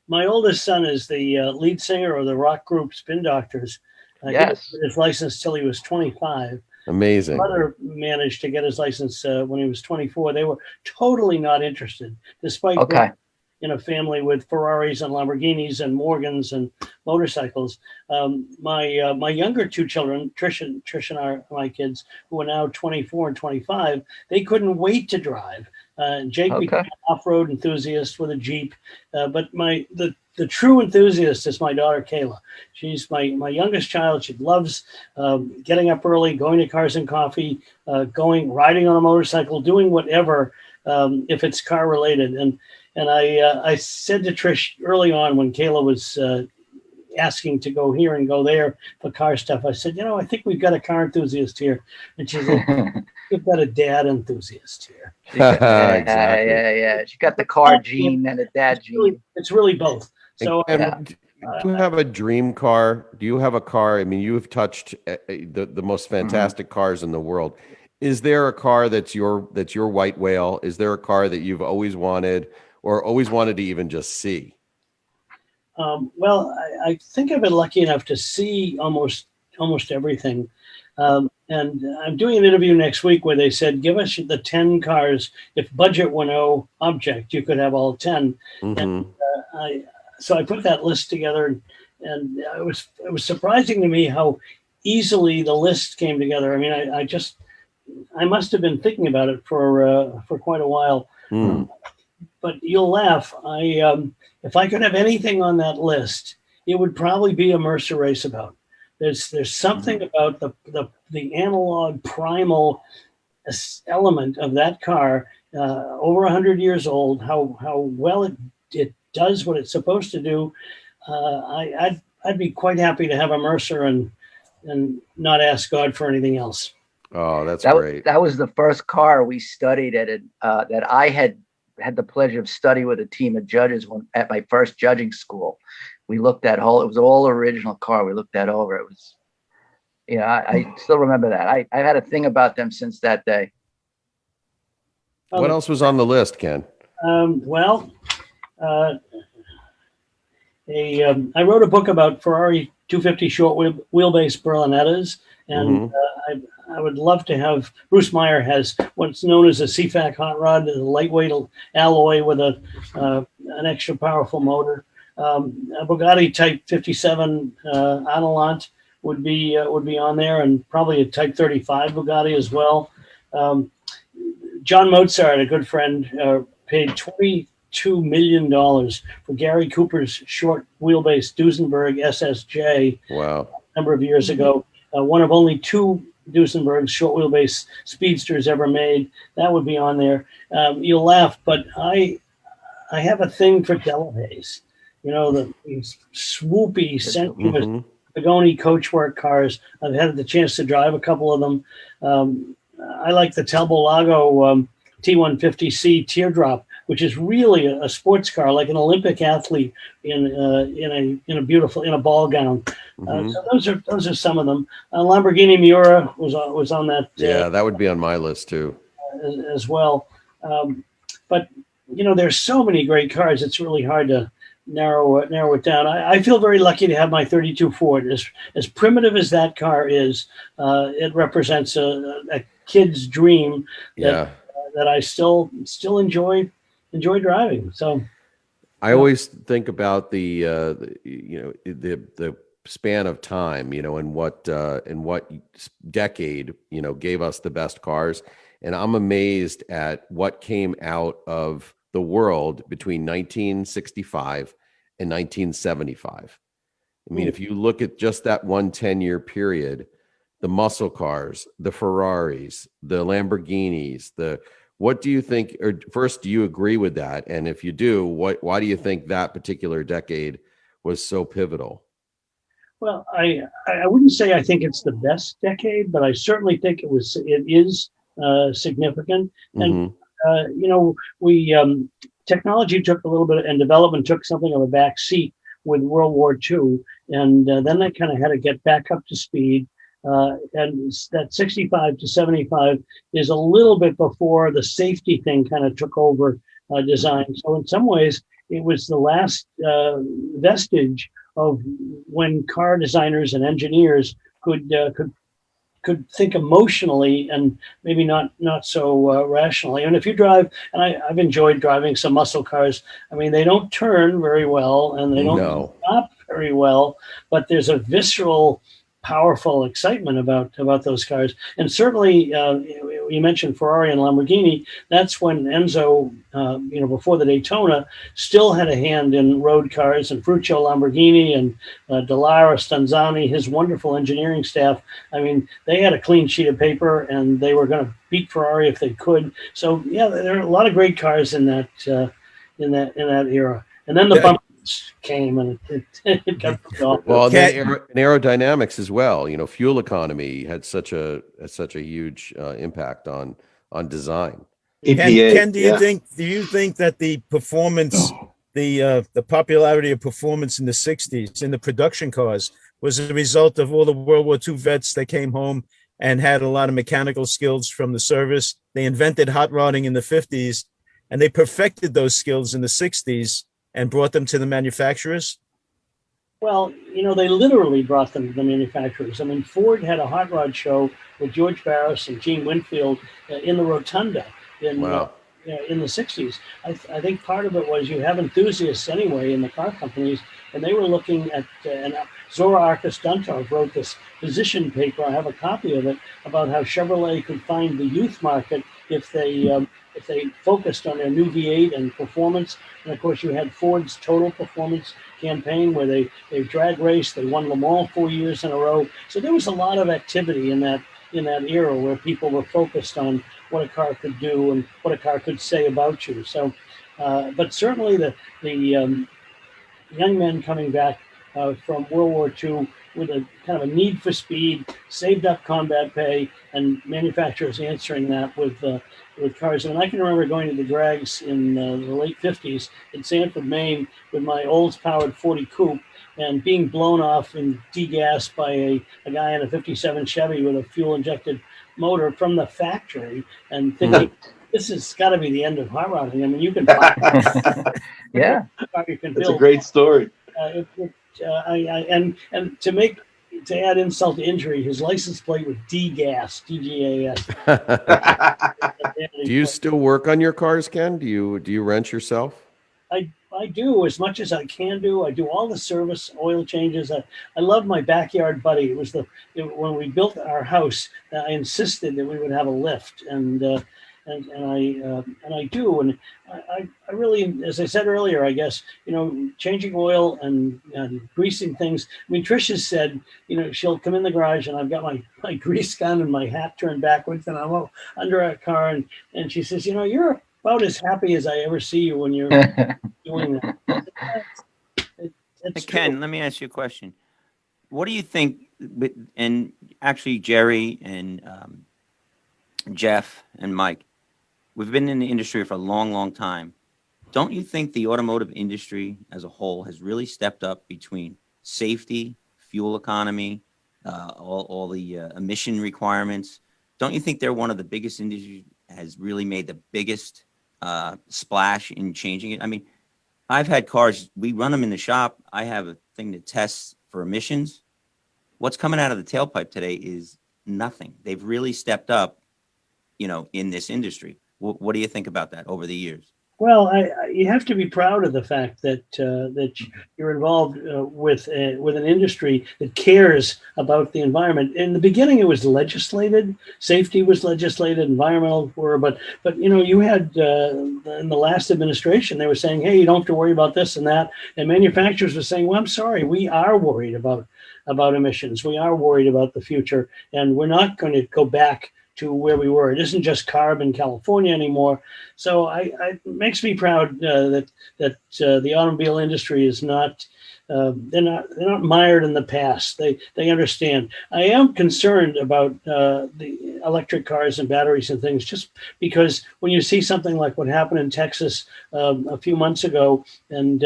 My oldest son is the lead singer of the rock group Spin Doctors. He didn't Yes. get his license till he was 25. Amazing. Mother managed to get his license when he was 24. They were totally not interested, despite Okay. being in a family with Ferraris and Lamborghinis and Morgans and motorcycles. My younger 2 children, Trish and my kids, who are now 24 and 25, they couldn't wait to drive. Jake became an off-road enthusiast with a Jeep, but the true enthusiast is my daughter Kayla. She's my youngest child. She loves getting up early, going to Cars and Coffee, riding on a motorcycle, doing whatever if it's car related. And I said to Trish early on when Kayla was asking to go here and go there for car stuff, I said, I think we've got a car enthusiast here. And she's like, we've got a dad enthusiast here. Exactly. Yeah. She got the car gene and a dad gene. It's really both. So And do you have a dream car? Do you have a car? I mean, you have touched the most fantastic cars in the world. Is there a car that's your white whale? Is there a car that you've always wanted to even just see? Well, I think I've been lucky enough to see almost everything. And I'm doing an interview next week where they said, give us the 10 cars. If budget were no object, you could have all 10. Mm-hmm. And so I put that list together, and it was surprising to me how easily the list came together. I mean, I must have been thinking about it for quite a while. But you'll laugh. If I could have anything on that list, it would probably be a Mercer Raceabout. There's something about the analog primal element of that car, over 100 years old. How well it does what it's supposed to do. I'd be quite happy to have a Mercer and not ask God for anything else. Oh, that's great. That was the first car we studied that I had the pleasure of studying with a team of judges at my first judging school. We looked at it was all original car. We looked that over. It was, I still remember that. I've had a thing about them since that day. What else was on the list, Ken? I wrote a book about Ferrari 250 short wheelbase Berlinettas, and I would love to have. Bruce Meyer has what's known as a CFAC hot rod, a lightweight alloy with an extra powerful motor. A Bugatti Type 57 Adelant would be on there, and probably a Type 35 Bugatti as well. John Mozart, a good friend, paid $22 million for Gary Cooper's short wheelbase Duesenberg SSJ. Wow. A number of years ago, one of only 2 Duesenberg short wheelbase speedsters ever made. That would be on there. You'll laugh, but I have a thing for Delahaye's. You know, these swoopy, sensuous Pagani coachwork cars. I've had the chance to drive a couple of them. I like the Talbot-Lago T150C Teardrop, which is really a sports car, like an Olympic athlete in a ball gown. So those are some of them. Lamborghini Miura was on that. Yeah, that would be on my list too, as well. But you know, there's so many great cars. It's really hard to narrow it down. I feel very lucky to have my 32 Ford. As primitive as that car is, it represents a kid's dream that I still enjoy driving. So I always think about the span of time, and what decade, gave us the best cars. And I'm amazed at what came out of the world between 1965 and 1975. I mean, if you look at just that 10-year period, the muscle cars, the Ferraris, the Lamborghinis, what do you think, or first, do you agree with that? And if you do, why do you think that particular decade was so pivotal? Well, I wouldn't say I think it's the best decade, but I certainly think it is significant. And technology took a little bit, and development took something of a back seat with World War II, and then they kind of had to get back up to speed. And that 65 to 75 is a little bit before the safety thing kind of took over design. So in some ways, it was the last vestige of when car designers and engineers could think emotionally and maybe not so rationally. And if you drive, and I've enjoyed driving some muscle cars. I mean, they don't turn very well and they don't stop very well, but there's a visceral, powerful excitement about those cars. And certainly, you mentioned Ferrari and Lamborghini. That's when Enzo, before the Daytona, still had a hand in road cars, and Ferruccio Lamborghini and Dallara Stanzani, his wonderful engineering staff. I mean, they had a clean sheet of paper, and they were going to beat Ferrari if they could. So yeah, there are a lot of great cars in that era. And then the bump came and it got off. Well, and aerodynamics as well. Fuel economy had such a huge impact on design. Ken, do you think that the performance, the popularity of performance in the 60s in the production cars was a result of all the World War II vets that came home and had a lot of mechanical skills from the service? They invented hot rodding in the 50s, and they perfected those skills in the 60s and brought them to the manufacturers? Well, they literally brought them to the manufacturers. I mean, Ford had a hot rod show with George Barris and Gene Winfield in the Rotunda in the 60s. I think part of it was you have enthusiasts anyway in the car companies, and they were looking at, and Zora Arkus Duntov wrote this position paper, I have a copy of it, about how Chevrolet could find the youth market if they focused on their new V8 and performance. And of course, you had Ford's Total Performance campaign where they drag raced. They won Le Mans 4 years in a row. So there was a lot of activity in that era where people were focused on what a car could do and what a car could say about you. So, but certainly the young men coming back from World War II with a kind of a need for speed, saved up combat pay, and manufacturers answering that with cars. And I can remember going to the drags in the late 50s in Sanford, Maine, with my Olds-powered 40 Coupe, and being blown off and degassed by a guy in a 57 Chevy with a fuel-injected motor from the factory, and thinking, this has got to be the end of hot rodding. I mean, you can buy yeah, you can That's build. a great story. And to add insult to injury, his license plate was DGAS, DGAS. Do you still work on your cars, Ken? Do you wrench yourself? I do as much as I can do. I do all the service, oil changes. I love my backyard buddy. It was when we built our house, I insisted that we would have a lift, and I do. And I really, as I said earlier, I guess, changing oil and greasing things. I mean, Trish has said, she'll come in the garage and I've got my grease gun and my hat turned backwards and I'm under a car, and she says, you're about as happy as I ever see you when you're doing that. Ken, let me ask you a question. What do you think, and actually Jerry and Jeff and Mike, we've been in the industry for a long, long time. Don't you think the automotive industry as a whole has really stepped up between safety, fuel economy, all the emission requirements? Don't you think they're one of the biggest industries, has really made the biggest splash in changing it? I mean, I've had cars, we run them in the shop. I have a thing that tests for emissions. What's coming out of the tailpipe today is nothing. They've really stepped up, in this industry. What do you think about that over the years? Well, you have to be proud of the fact that you're involved with an industry that cares about the environment. In the beginning, it was legislated, safety was legislated, environmental were, but you had in the last administration, they were saying, hey, you don't have to worry about this and that, and manufacturers were saying, well, I'm sorry, we are worried about emissions, we are worried about the future, and we're not going to go back to where we were. It isn't just CARB in California anymore. So it makes me proud that the automobile industry is not they're not mired in the past. They understand. I am concerned about the electric cars and batteries and things, just because when you see something like what happened in Texas a few months ago, and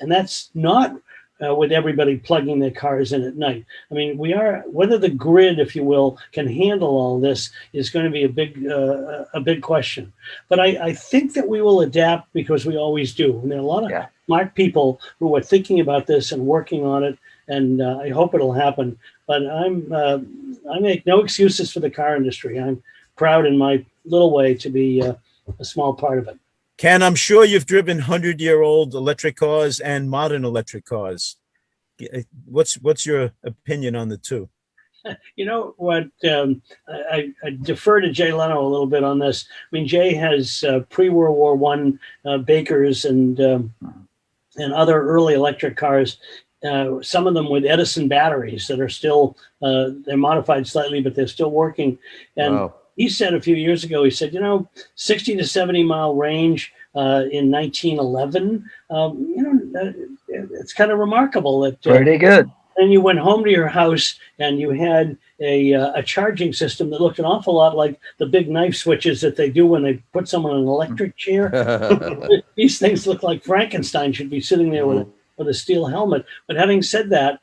that's not with everybody plugging their cars in at night. I mean, whether the grid, if you will, can handle all this is going to be a big question. But I think that we will adapt, because we always do. And there are a lot of smart people who are thinking about this and working on it, and I hope it'll happen. But I make no excuses for the car industry. I'm proud in my little way to be a small part of it. Ken, I'm sure you've driven 100-year-old electric cars and modern electric cars. What's your opinion on the two? You know what? I defer to Jay Leno a little bit on this. I mean, Jay has pre-World War I Bakers and other early electric cars. Some of them with Edison batteries that are still they're modified slightly, but they're still working. And wow. He said a few years ago, he said, 60 to 70 mile range in 1911. It's kind of remarkable that pretty good. And you went home to your house and you had a charging system that looked an awful lot like the big knife switches that they do when they put someone in an electric chair. These things look like Frankenstein should be sitting there with a steel helmet. But having said that,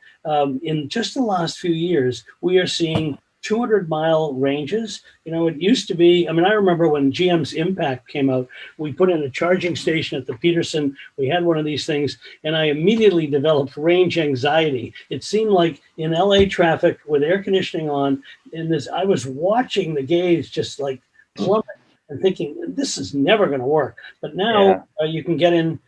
in just the last few years, we are seeing 200-mile ranges. It used to be, I remember when GM's Impact came out, we put in a charging station at the Peterson. We had one of these things, and I immediately developed range anxiety. It seemed like in LA traffic with air conditioning on, I was watching the gauge just like plummet and thinking, this is never going to work. But now you can get in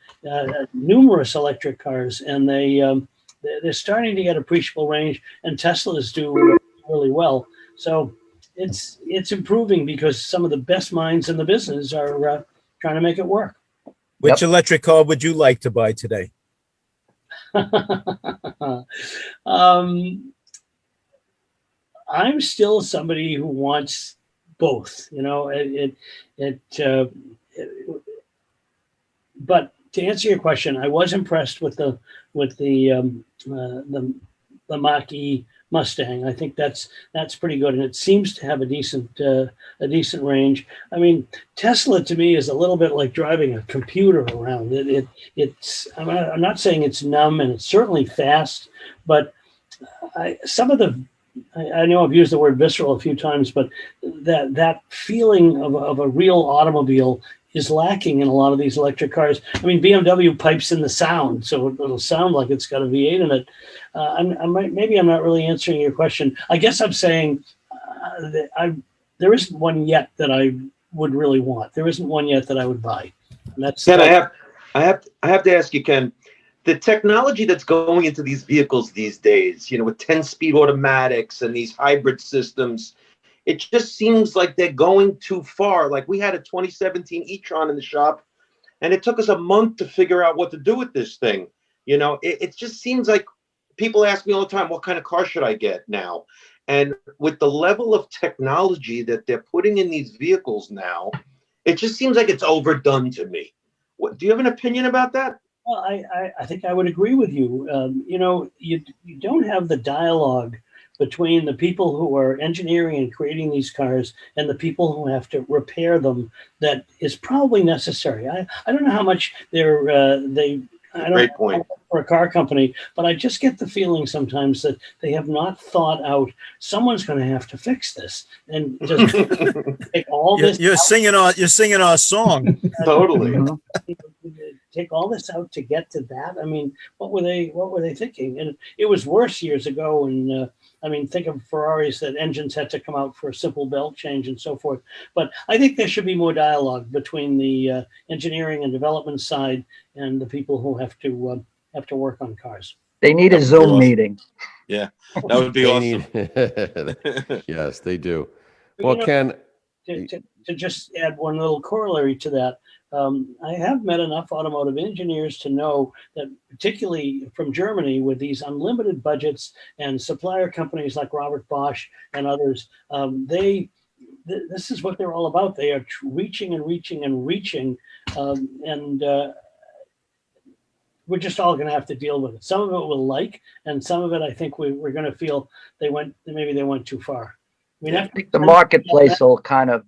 numerous electric cars, and they're starting to get appreciable range, and Teslas do really well. So it's improving because some of the best minds in the business are trying to make it work. Which electric car would you like to buy today? I'm still somebody who wants both, but to answer your question, I was impressed with the Mach-E Mustang. I think that's pretty good, and it seems to have a decent range. I mean, Tesla to me is a little bit like driving a computer around. I'm not saying it's numb, and it's certainly fast, but I know I've used the word visceral a few times, but that feeling of a real automobile is lacking in a lot of these electric cars. I mean, BMW pipes in the sound, so it'll sound like it's got a V8 in it. Maybe I'm not really answering your question. I guess I'm saying there isn't one yet that I would really want. There isn't one yet that I would buy. And that's Ken, I have to ask you, Ken, the technology that's going into these vehicles these days, with 10-speed automatics and these hybrid systems, it just seems like they're going too far. Like we had a 2017 e-tron in the shop, and it took us a month to figure out what to do with this thing. It just seems like people ask me all the time, what kind of car should I get now? And with the level of technology that they're putting in these vehicles now, it just seems like it's overdone to me. Do you have an opinion about that? Well, I think I would agree with you. You don't have the dialogue between the people who are engineering and creating these cars and the people who have to repair them that is probably necessary. I don't know how much I don't Great point. For a car company, but I just get the feeling sometimes that they have not thought out, someone's going to have to fix this, and just take all this. You're singing our song. Totally. Take all this out to get to that. I mean, what were they thinking? And it was worse years ago. And think of Ferraris that engines had to come out for a simple belt change and so forth. But I think there should be more dialogue between the engineering and development side and the people who have to work on cars. They need a Zoom meeting. Yeah, that would be awesome. Yes, they do. Well, Ken, to just add one little corollary to that, I have met enough automotive engineers to know that, particularly from Germany, with these unlimited budgets and supplier companies like Robert Bosch and others, this is what they're all about. They are reaching and reaching and reaching, and we're just all going to have to deal with it. Some of it we'll like, and some of it I think we're going to feel maybe they went too far. I think the marketplace will kind of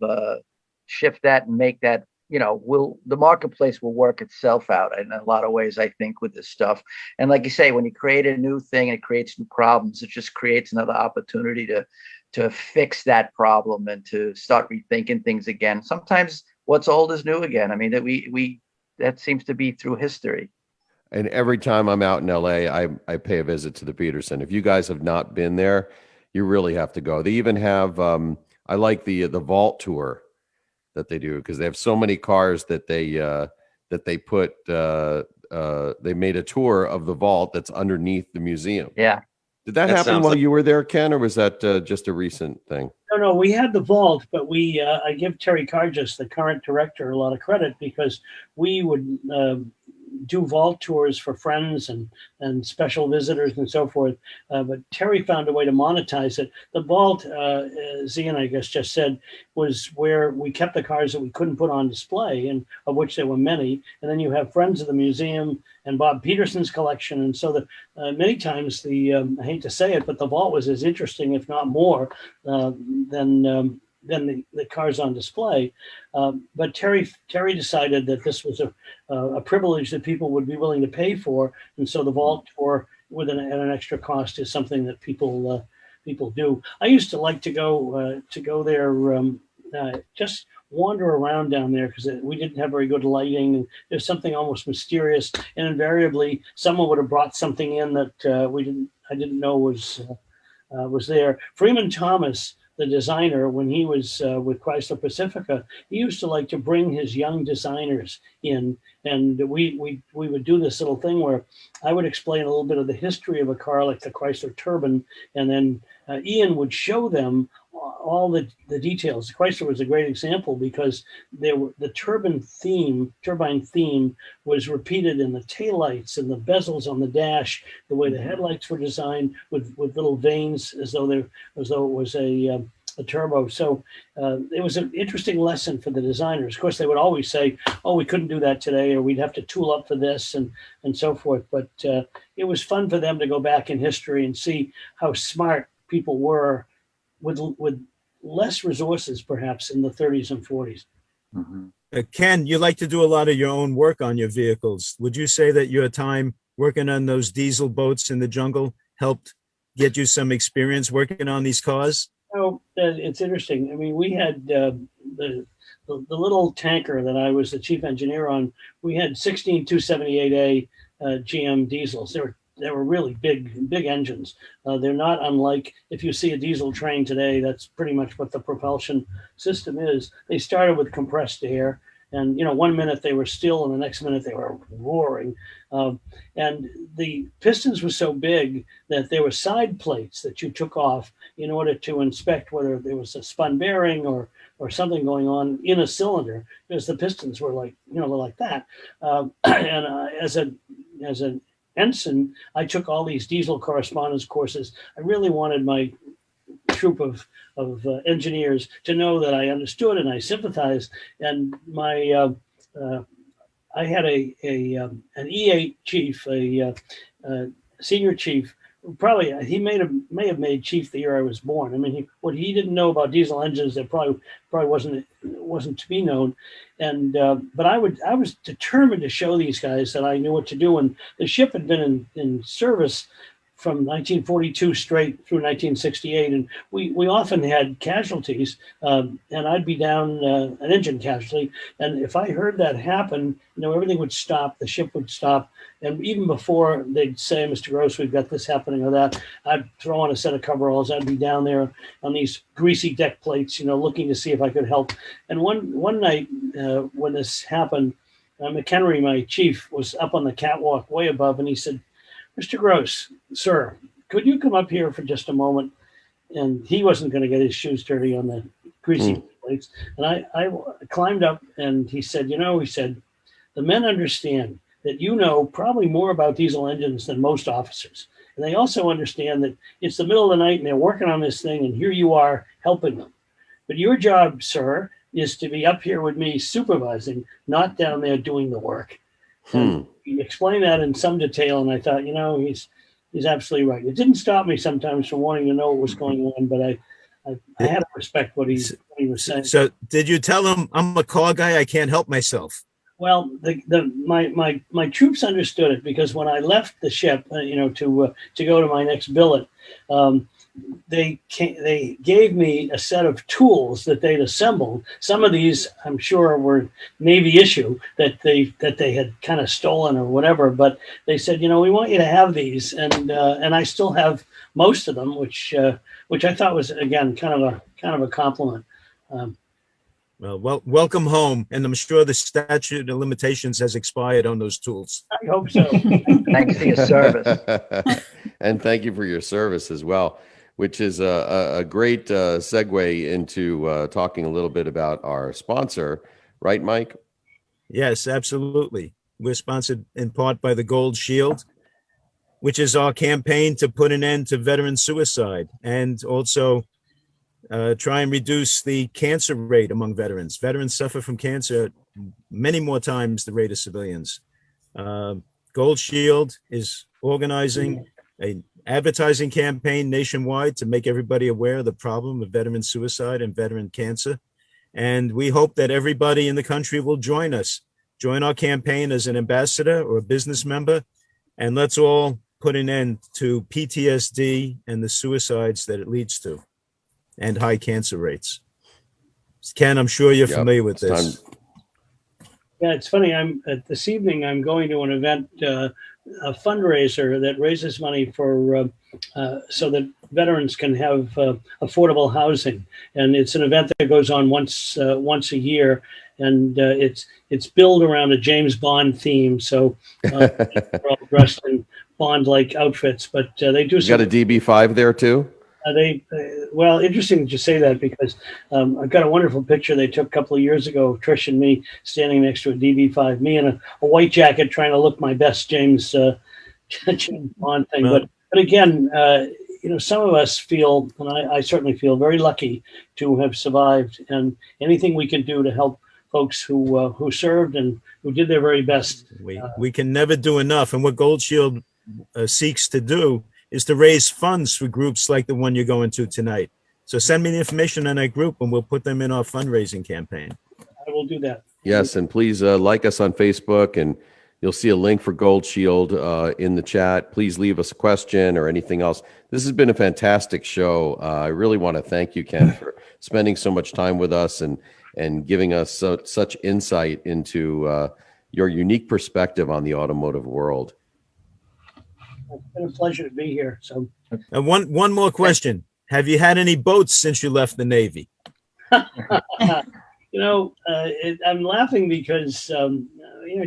shift that and make that, the marketplace will work itself out in a lot of ways, I think, with this stuff. And like you say, when you create a new thing, it creates new problems. It just creates another opportunity to fix that problem and to start rethinking things again. Sometimes what's old is new again. I mean, that seems to be through history. And every time I'm out in LA, I pay a visit to the Petersen. If you guys have not been there, you really have to go. They even have, I like the vault tour that they do, because they have so many cars that they put, they made a tour of the vault that's underneath the museum. Yeah. Did that happen while you were there, Ken, or was that just a recent thing? No, we had the vault, but I give Terry Cargis, the current director, a lot of credit, because we would do vault tours for friends and special visitors and so forth. But Terry found a way to monetize it. The vault, Zian, I guess, just said, was where we kept the cars that we couldn't put on display, and of which there were many. And then you have friends of the museum and Bob Peterson's collection. And so that many times I hate to say it, but the vault was as interesting, if not more, than the cars on display. But Terry decided that this was a privilege that people would be willing to pay for. And so the vault tour at an extra cost is something that people do. I used to like to go there, just wander around down there, because we didn't have very good lighting, and there's something almost mysterious, and invariably someone would have brought something in that I didn't know was there. Freeman Thomas, the designer, when he was with Chrysler Pacifica, he used to like to bring his young designers in, and we would do this little thing where I would explain a little bit of the history of a car like the Chrysler Turbine, and then Ian would show them all the details. Chrysler was a great example, because the turbine theme was repeated in the taillights and the bezels on the dash, the way the headlights were designed with little vanes as though it was a turbo. So it was an interesting lesson for the designers. Of course, they would always say, "Oh, we couldn't do that today," or "We'd have to tool up for this," and so forth. But it was fun for them to go back in history and see how smart people were with less resources, perhaps, in the 30s and 40s. Mm-hmm. Ken, you like to do a lot of your own work on your vehicles. Would you say that your time working on those diesel boats in the jungle helped get you some experience working on these cars? Oh, it's interesting. I mean, we had the little tanker that I was the chief engineer on. We had 16 278A GM diesels. They were really big engines. They're not unlike, if you see a diesel train today, that's pretty much what the propulsion system is. They started with compressed air, And, you know, one minute they were still and the next minute they were roaring. And the pistons were so big that there were side plates that you took off in order to inspect whether there was a spun bearing or something going on in a cylinder, because the pistons were like, you know, like that. As an ensign, I took all these diesel correspondence courses. I really wanted my troop of engineers to know that I understood and I sympathized. And my I had an E8 chief, a senior chief. Probably he may have made chief the year I was born. I mean, what he didn't know about diesel engines that probably wasn't to be known. And but I was determined to show these guys that I knew what to do. And the ship had been in service from 1942 straight through 1968, and we often had casualties, and I'd be down an engine casualty, and if I heard that happen, you know, everything would stop, the ship would stop, and even before they'd say, Mr. Gross, we've got this happening or that, I'd throw on a set of coveralls, I'd be down there on these greasy deck plates, you know, looking to see if I could help. And one night when this happened, McHenry, my chief, was up on the catwalk way above, and he said, Mr. Gross, sir, could you come up here for just a moment? And he wasn't going to get his shoes dirty on the greasy plates. And I climbed up, and he said, you know, the men understand that you know probably more about diesel engines than most officers. And they also understand that it's the middle of the night and they're working on this thing, and here you are helping them. But your job, sir, is to be up here with me supervising, not down there doing the work. He explained that in some detail, and I thought, you know, he's absolutely right. It didn't stop me sometimes from wanting to know what was going on, but I had to respect what he was saying. So did you tell him, I'm a car guy, I can't help myself? Well, my troops understood it, because when I left the ship, you know, to go to my next billet, they gave me a set of tools that they'd assembled. Some of these, I'm sure, were Navy issue that they had kind of stolen or whatever. But they said, you know, we want you to have these, and I still have most of them, which I thought was, again, kind of a compliment. Well, welcome home, and I'm sure the statute of limitations has expired on those tools. I hope so. Thanks for your service. And thank you for your service as well, which is a great segue into talking a little bit about our sponsor, right, Mike? Yes, absolutely. We're sponsored in part by the Gold Shield, which is our campaign to put an end to veteran suicide and also try and reduce the cancer rate among veterans. Veterans suffer from cancer many more times the rate of civilians. Gold Shield is organizing an advertising campaign nationwide to make everybody aware of the problem of veteran suicide and veteran cancer. And we hope that everybody in the country will join us, join our campaign as an ambassador or a business member, and let's all put an end to PTSD and the suicides that it leads to, and high cancer rates. Ken, I'm sure you're familiar with this. Yeah, it's funny. This evening I'm going to an event, a fundraiser that raises money for so that veterans can have affordable housing, and it's an event that goes on once a year, and it's built around a James Bond theme. So they're all dressed in Bond-like outfits, but they do. You got a DB5 there too? Well, interesting that you say that, because I've got a wonderful picture they took a couple of years ago of Trish and me standing next to a DB5, me in a white jacket trying to look my best James Bond thing. But again, you know, some of us feel, and I certainly feel, very lucky to have survived, and anything we can do to help folks who served and who did their very best. We can never do enough, and what Gold Shield seeks to do is to raise funds for groups like the one you're going to tonight. So send me the information on that group and we'll put them in our fundraising campaign. I will do that. Yes, and please like us on Facebook, and you'll see a link for Gold Shield in the chat. Please leave us a question or anything else. This has been a fantastic show. I really want to thank you, Ken, for spending so much time with us and giving us such insight into your unique perspective on the automotive world. It's been a pleasure to be here. So, one more question: have you had any boats since you left the Navy? I'm laughing because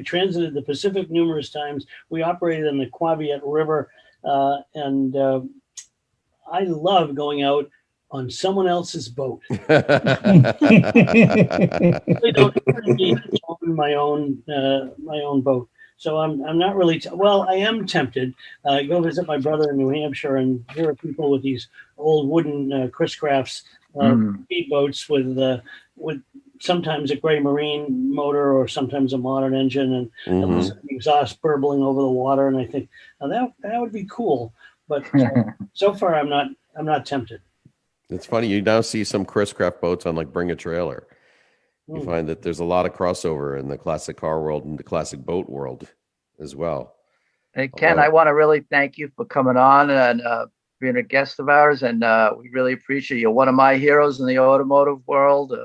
transited the Pacific numerous times. We operated on the Quaviet River, and I love going out on someone else's boat. I don't need to own my own boat. So I'm not really, I am tempted. Go visit my brother in New Hampshire, and here are people with these old wooden Chris Crafts speedboats with sometimes a gray marine motor or sometimes a modern engine, and listen to the exhaust burbling over the water. And I think now that would be cool. But so far I'm not tempted. It's funny. You now see some Chris Craft boats on like Bring a Trailer. You find that there's a lot of crossover in the classic car world and the classic boat world as well. Hey, Ken, I want to really thank you for coming on and being a guest of ours. And we really appreciate you. You're one of my heroes in the automotive world.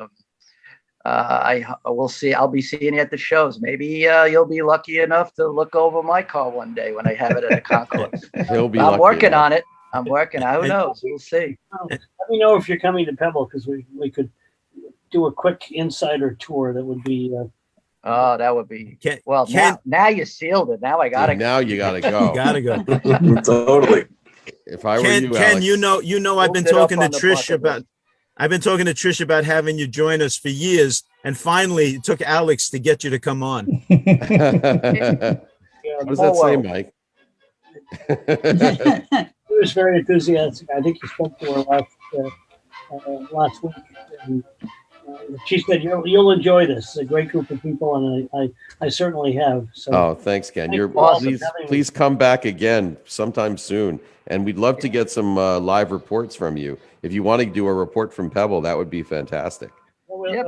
I'll be seeing you at the shows. Maybe you'll be lucky enough to look over my car one day when I have it at a concourse. I'm working on it. Who knows? We'll see. Let me know if you're coming to Pebble, because we could do a quick insider tour. That would be that would be now you sealed it. Now I gotta now you gotta go. You gotta go. Totally. If I were Ken, you, Ken, Alex, you know I've been talking to Trish about having you join us for years, and finally it took Alex to get you to come on. What does that say, Mike? He was very enthusiastic. I think you spoke to her last week, and she said you'll enjoy this. It's a great group of people, and I certainly have. So, thanks, Ken. Awesome. Please come back again sometime soon, and we'd love to get some live reports from you. If you want to do a report from Pebble, that would be fantastic.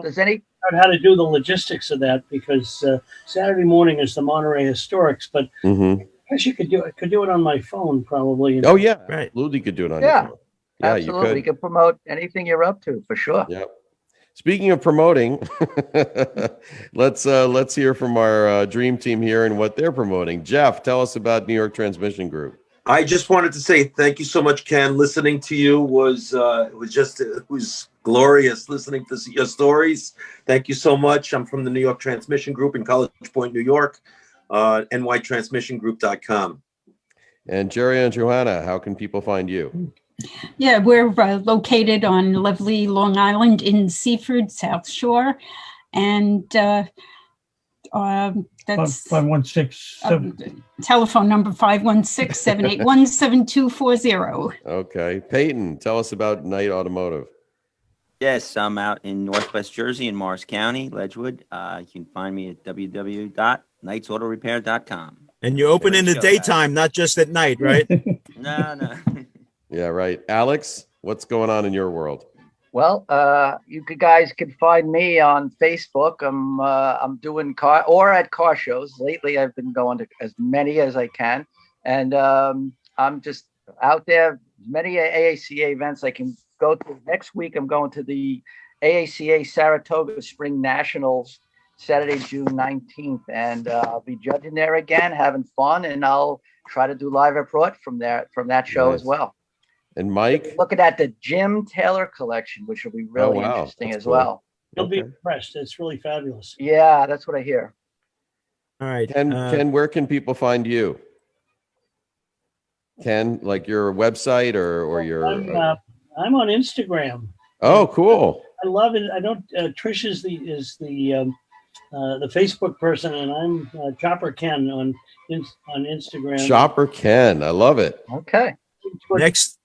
Does any how to do the logistics of that, because Saturday morning is the Monterey Historics, but I guess you could do it on my phone probably. Oh yeah, right. Absolutely, could do it on your phone. Yeah, absolutely. You could promote anything you're up to for sure. Yep. Speaking of promoting, let's hear from our dream team here and what they're promoting. Jeff, tell us about New York Transmission Group. I just wanted to say thank you so much, Ken. Listening to you was glorious. Listening to your stories. Thank you so much. I'm from the New York Transmission Group in College Point, New York. nytransmissiongroup.com. And Jerry and Johanna, how can people find you? Yeah, we're located on lovely Long Island in Seaford, South Shore, and that's 516. Telephone number 516-781-7240. Okay, Peyton, tell us about Knight Automotive. Yes, I'm out in Northwest Jersey in Morris County, Ledgewood. You can find me at www.knightsautorepair.com. And you open in the daytime, not just at night, right? No. Yeah, right. Alex, what's going on in your world? Well, you guys can find me on Facebook. I'm doing at car shows. Lately, I've been going to as many as I can, and I'm just out there. Many AACA events I can go to. Next week, I'm going to the AACA Saratoga Spring Nationals, Saturday, June 19th, and I'll be judging there again, having fun, and I'll try to do live report from that show as well. And Mike, looking at the Jim Taylor collection, which will be really interesting as well. You'll be impressed. It's really fabulous. Yeah, that's what I hear. All right. Ken, where can people find you? Ken, like your website or your? I'm on Instagram. Oh, cool. I love it. I don't. Trish is the Facebook person, and I'm Chopper Ken on Instagram. Chopper Ken, I love it. Okay. Next.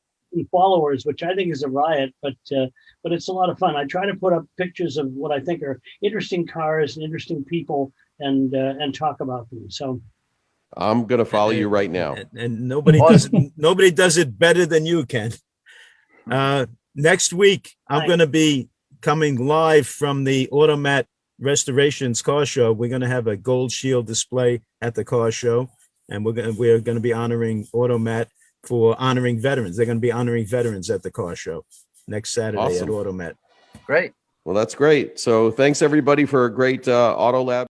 Followers, which I think is a riot, but it's a lot of fun. I try to put up pictures of what I think are interesting cars and interesting people, and talk about them. So I'm gonna follow you right now. And nobody does it better than you, Ken. Next week, I'm going to be coming live from the Automat Restorations Car Show. We're going to have a gold shield display at the car show, and we're going to be honoring Automat for honoring veterans. They're going to be honoring veterans at the car show next Saturday at Automat. Great. Well, that's great. So thanks everybody for a great Auto Lab.